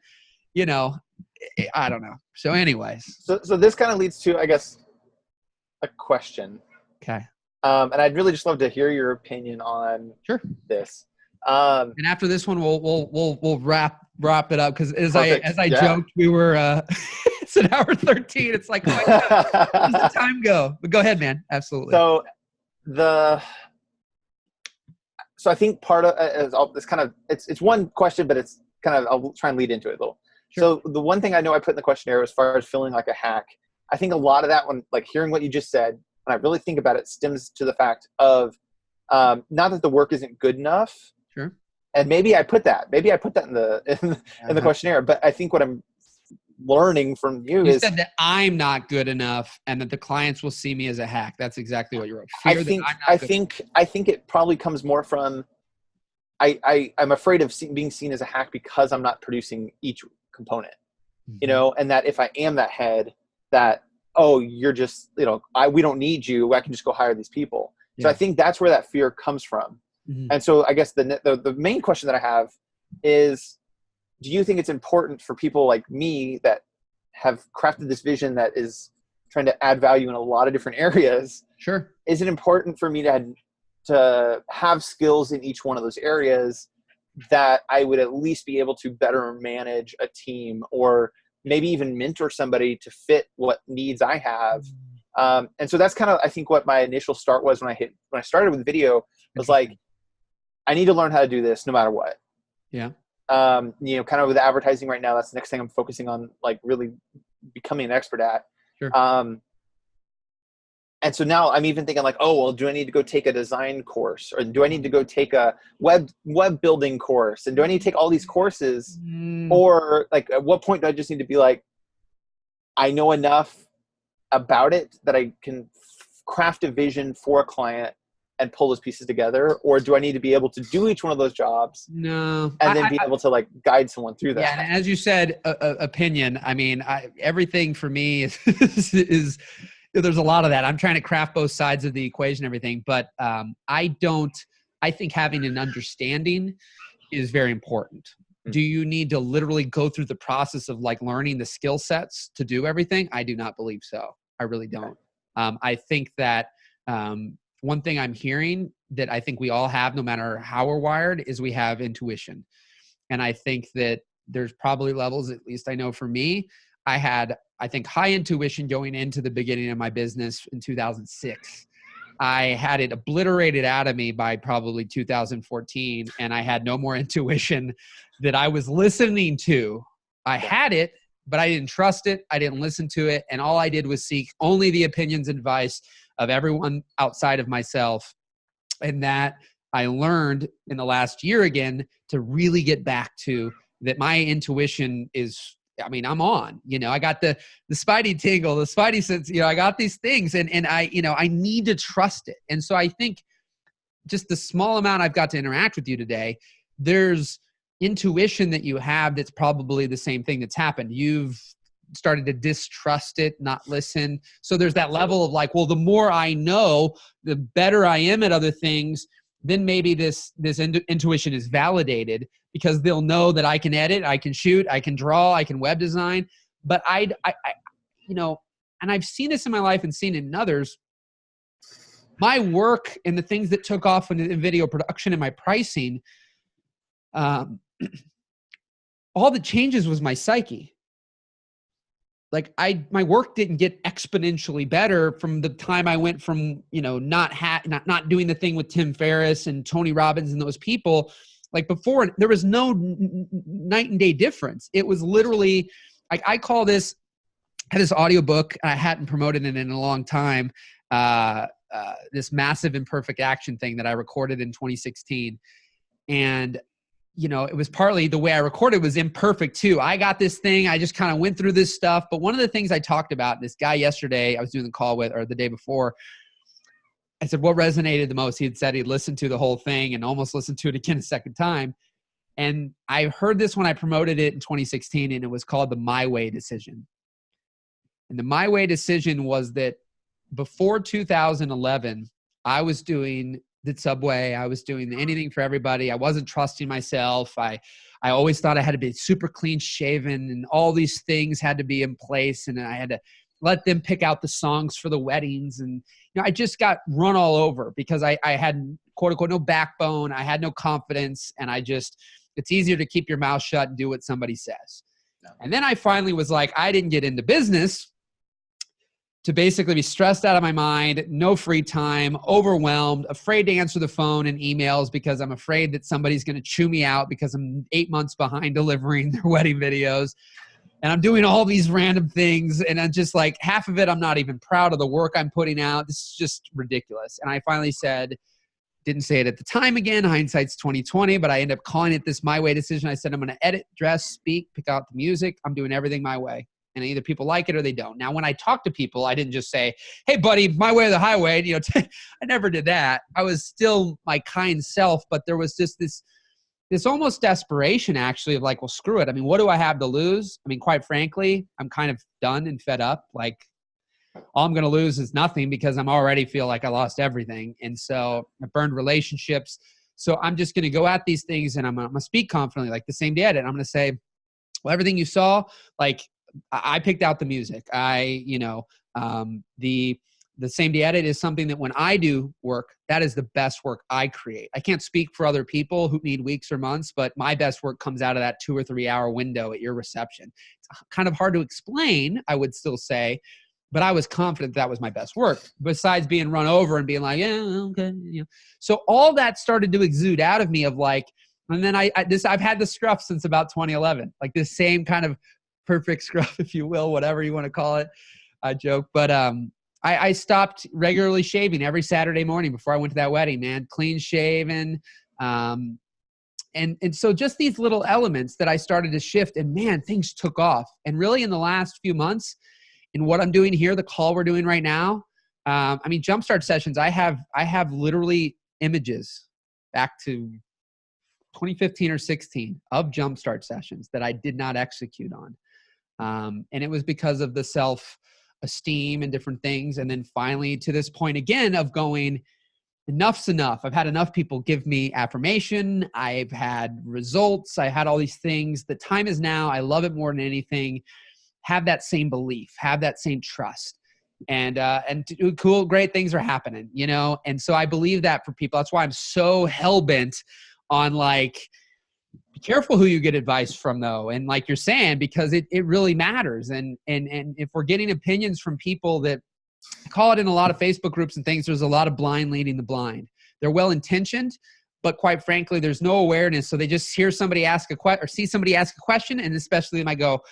I don't know. So anyways. So this kind of leads to, I guess, a question. Okay. And I'd really just love to hear your opinion on Sure. this. And after this one, we'll wrap wrap it up, because Perfect. as I Yeah. joked, we were it's an hour 13. It's like, oh my God, where does the time go? But go ahead, man. Absolutely. So the so I think part of it's kind of it's one question, but it's kind of, I'll try and lead into it a little. Sure. So the one thing I know I put in the questionnaire as far as feeling like a hack, I think a lot of that, when like hearing what you just said, when I really think about it, stems to the fact of not that the work isn't good enough. Sure. And maybe I put that in the questionnaire, but I think what I'm learning from you is, said that I'm not good enough and that the clients will see me as a hack. That's exactly what you wrote. I think it probably comes more from I'm afraid of being seen as a hack because I'm not producing each component, you know, and that if I am that head, that, oh, you're just, you know, we don't need you, I can just go hire these people. So I think that's where that fear comes from. And so I guess the main question that I have is, do you think it's important for people like me that have crafted this vision that is trying to add value in a lot of different areas? Sure. Is it important for me to have skills in each one of those areas that I would at least be able to better manage a team, or maybe even mentor somebody to fit what needs I have? And so that's kind of, I think, what my initial start was when I started with video, was like, I need to learn how to do this no matter what. Yeah. You know, kind of with advertising right now, that's the next thing I'm focusing on, like really becoming an expert at. Sure. And so now I'm even thinking like, oh, well, do I need to go take a design course, or do I need to go take a web building course? And do I need to take all these courses? Or like, at what point do I just need to be like, I know enough about it that I can craft a vision for a client and pull those pieces together? Or do I need to be able to do each one of those jobs? No. And then be able to like guide someone through that. Yeah. And as you said, opinion, I mean, everything for me is there's a lot of that. I'm trying to craft both sides of the equation, everything, but I think having an understanding is very important. Do you need to literally go through the process of like learning the skill sets to do everything? I do not believe so. I really don't. I think that one thing I'm hearing that I think we all have, no matter how we're wired, is we have intuition. And I think that there's probably levels, at least I know for me, I had, I think, high intuition going into the beginning of my business in 2006. I had it obliterated out of me by probably 2014, and I had no more intuition that I was listening to. I had it, but I didn't trust it. I didn't listen to it. And all I did was seek only the opinions and advice of everyone outside of myself. And that I learned in the last year again to really get back to that. My intuition is, I mean, I'm on, you know, I got the spidey tingle, the spidey sense, you know, I got these things, and I, you know, I need to trust it. And so I think just the small amount I've got to interact with you today, there's intuition that you have that's probably the same thing that's happened. You've started to distrust it, not listen. So there's that level of like, well, the more I know, the better I am at other things. Then maybe this intuition is validated because they'll know that I can edit, I can shoot, I can draw, I can web design. But I you know, and I've seen this in my life and seen it in others. My work and the things that took off in video production and my pricing, all the changes was my psyche. Like my work didn't get exponentially better from the time I went from, you know, not doing the thing with Tim Ferriss and Tony Robbins and those people. Like before, there was no night and day difference. It was literally like, I call this, I had this audiobook, I hadn't promoted it in a long time. This massive imperfect action thing that I recorded in 2016. And you know, it was partly the way I recorded was imperfect too. I got this thing. I just kind of went through this stuff. But one of the things I talked about, this guy yesterday, I was doing the call with, or the day before, I said, what resonated the most? He had said he'd listened to the whole thing and almost listened to it again a second time. And I heard this when I promoted it in 2016, and it was called the My Way decision. And the My Way decision was that before 2011, I was doing the Subway. I was doing anything for everybody. I wasn't trusting myself. I always thought I had to be super clean shaven and all these things had to be in place. And I had to let them pick out the songs for the weddings. And, you know, I just got run all over because I had, quote unquote, no backbone. I had no confidence. And I just It's easier to keep your mouth shut and do what somebody says. No. And then I finally was like, I didn't get into business to basically be stressed out of my mind, no free time, overwhelmed, afraid to answer the phone and emails because I'm afraid that somebody's going to chew me out because I'm 8 months behind delivering their wedding videos. And I'm doing all these random things. And I'm just like, half of it, I'm not even proud of the work I'm putting out. This is just ridiculous. And I finally said, didn't say it at the time again, hindsight's 2020, but I ended up calling it this my way decision. I said, I'm going to edit, dress, speak, pick out the music. I'm doing everything my way. And either people like it or they don't. Now, when I talk to people, I didn't just say, hey, buddy, my way or the highway. You know, I never did that. I was still my kind self, but there was just this almost desperation, actually, of like, well, screw it. I mean, what do I have to lose? I mean, quite frankly, I'm kind of done and fed up. Like, all I'm going to lose is nothing because I'm already feel like I lost everything. And so I burned relationships. So I'm just going to go at these things and I'm going to speak confidently, like the same day I did. I'm going to say, well, everything you saw, like, I picked out the music. The same day edit is something that when I do work, that is the best work I create. I can't speak for other people who need weeks or months, but my best work comes out of that 2 or 3 hour window at your reception. It's kind of hard to explain, I would still say, but I was confident that was my best work, besides being run over and being like, yeah, okay. You know. So all that started to exude out of me of like, and then I've had the scruff since about 2011, like this same kind of perfect scruff, if you will, whatever you want to call it. I joke, but I stopped regularly shaving every Saturday morning before I went to that wedding, man, clean shaven. And so just these little elements that I started to shift, and man, things took off. And really in the last few months, in what I'm doing here, the call we're doing right now, I mean, Jumpstart sessions, I have literally images back to 2015 or 16 of Jumpstart sessions that I did not execute on. And it was because of the self-esteem and different things. And then finally to this point again of going, enough's enough. I've had enough people give me affirmation. I've had results. I had all these things. The time is now. I love it more than anything. Have that same belief, have that same trust. And cool, great things are happening, you know? And so I believe that for people. That's why I'm so hell-bent on like, be careful who you get advice from though. And like you're saying, because it really matters. And if we're getting opinions from people that, I call it in a lot of Facebook groups and things, there's a lot of blind leading the blind. They're well-intentioned, but quite frankly, there's no awareness. So they just hear somebody ask a question or see somebody ask a question. And especially they might go,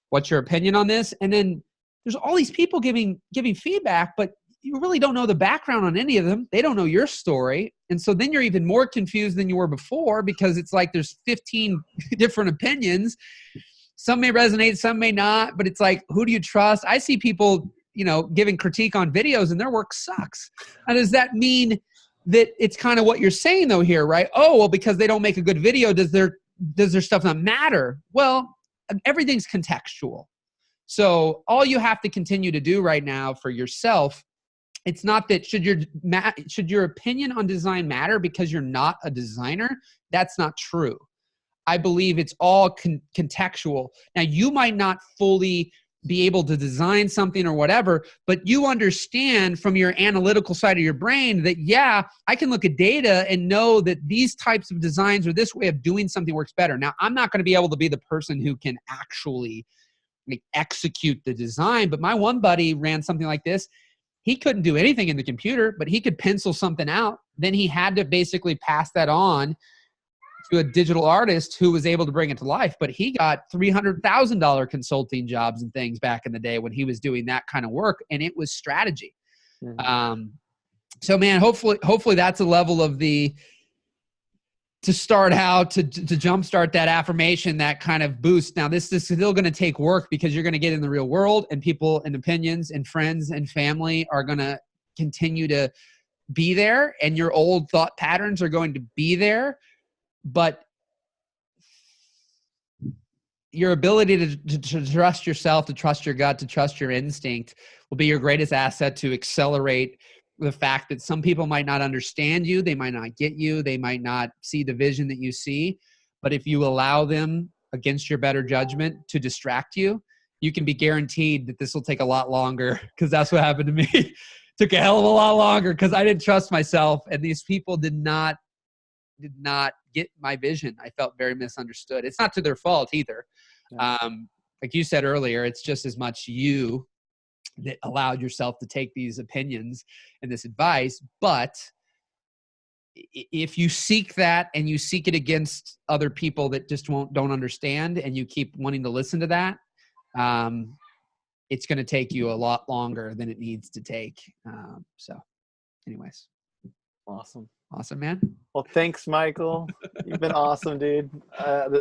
what's your opinion on this? And then there's all these people giving feedback, but you really don't know the background on any of them. They don't know your story. And so then you're even more confused than you were before because it's like there's 15 different opinions. Some may resonate, some may not, but it's like, who do you trust? I see people, you know, giving critique on videos and their work sucks. And does that mean that it's kind of what you're saying though here, right? Oh, well, because they don't make a good video, does their stuff not matter? Well, everything's contextual. So all you have to continue to do right now for yourself, it's not that should your opinion on design matter because you're not a designer. That's not true. I believe it's all contextual. Now, you might not fully be able to design something or whatever, but you understand from your analytical side of your brain that, yeah, I can look at data and know that these types of designs or this way of doing something works better. Now, I'm not going to be able to be the person who can actually execute the design, but my one buddy ran something like this. He couldn't do anything in the computer, but he could pencil something out. Then he had to basically pass that on to a digital artist who was able to bring it to life. But he got $300,000 consulting jobs and things back in the day when he was doing that kind of work. And it was strategy. Mm-hmm. So man, hopefully that's a level of to start out, to jumpstart that affirmation, that kind of boost. Now this is still going to take work because you're going to get in the real world and people and opinions and friends and family are going to continue to be there and your old thought patterns are going to be there. But your ability to trust yourself, to trust your gut, to trust your instinct will be your greatest asset to accelerate the fact that some people might not understand you. They might not get you. They might not see the vision that you see. But if you allow them against your better judgment to distract you, you can be guaranteed that this will take a lot longer because that's what happened to me. Took a hell of a lot longer because I didn't trust myself. And these people did not did not get my vision. I felt very misunderstood. It's not to their fault either. Yeah. Like you said earlier, it's just as much you that allowed yourself to take these opinions and this advice. But if you seek that and you seek it against other people that just don't understand, and you keep wanting to listen to that, it's going to take you a lot longer than it needs to take. So anyways. Awesome, man. Well, thanks, Michael. You've been awesome, dude.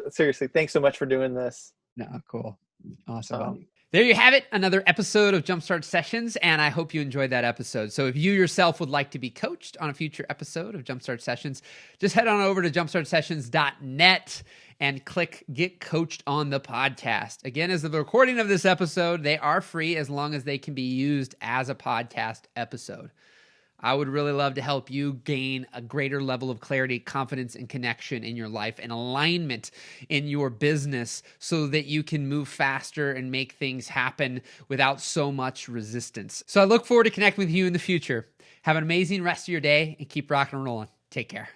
Seriously, thanks so much for doing this. No, cool. Awesome, buddy. There you have it, another episode of Jumpstart Sessions, and I hope you enjoyed that episode. So if you yourself would like to be coached on a future episode of Jumpstart Sessions, just head on over to jumpstartsessions.net and click Get Coached on the Podcast. Again, as the recording of this episode, they are free as long as they can be used as a podcast episode. I would really love to help you gain a greater level of clarity, confidence, and connection in your life, and alignment in your business, so that you can move faster and make things happen without so much resistance. So I look forward to connecting with you in the future. Have an amazing rest of your day and keep rocking and rolling. Take care.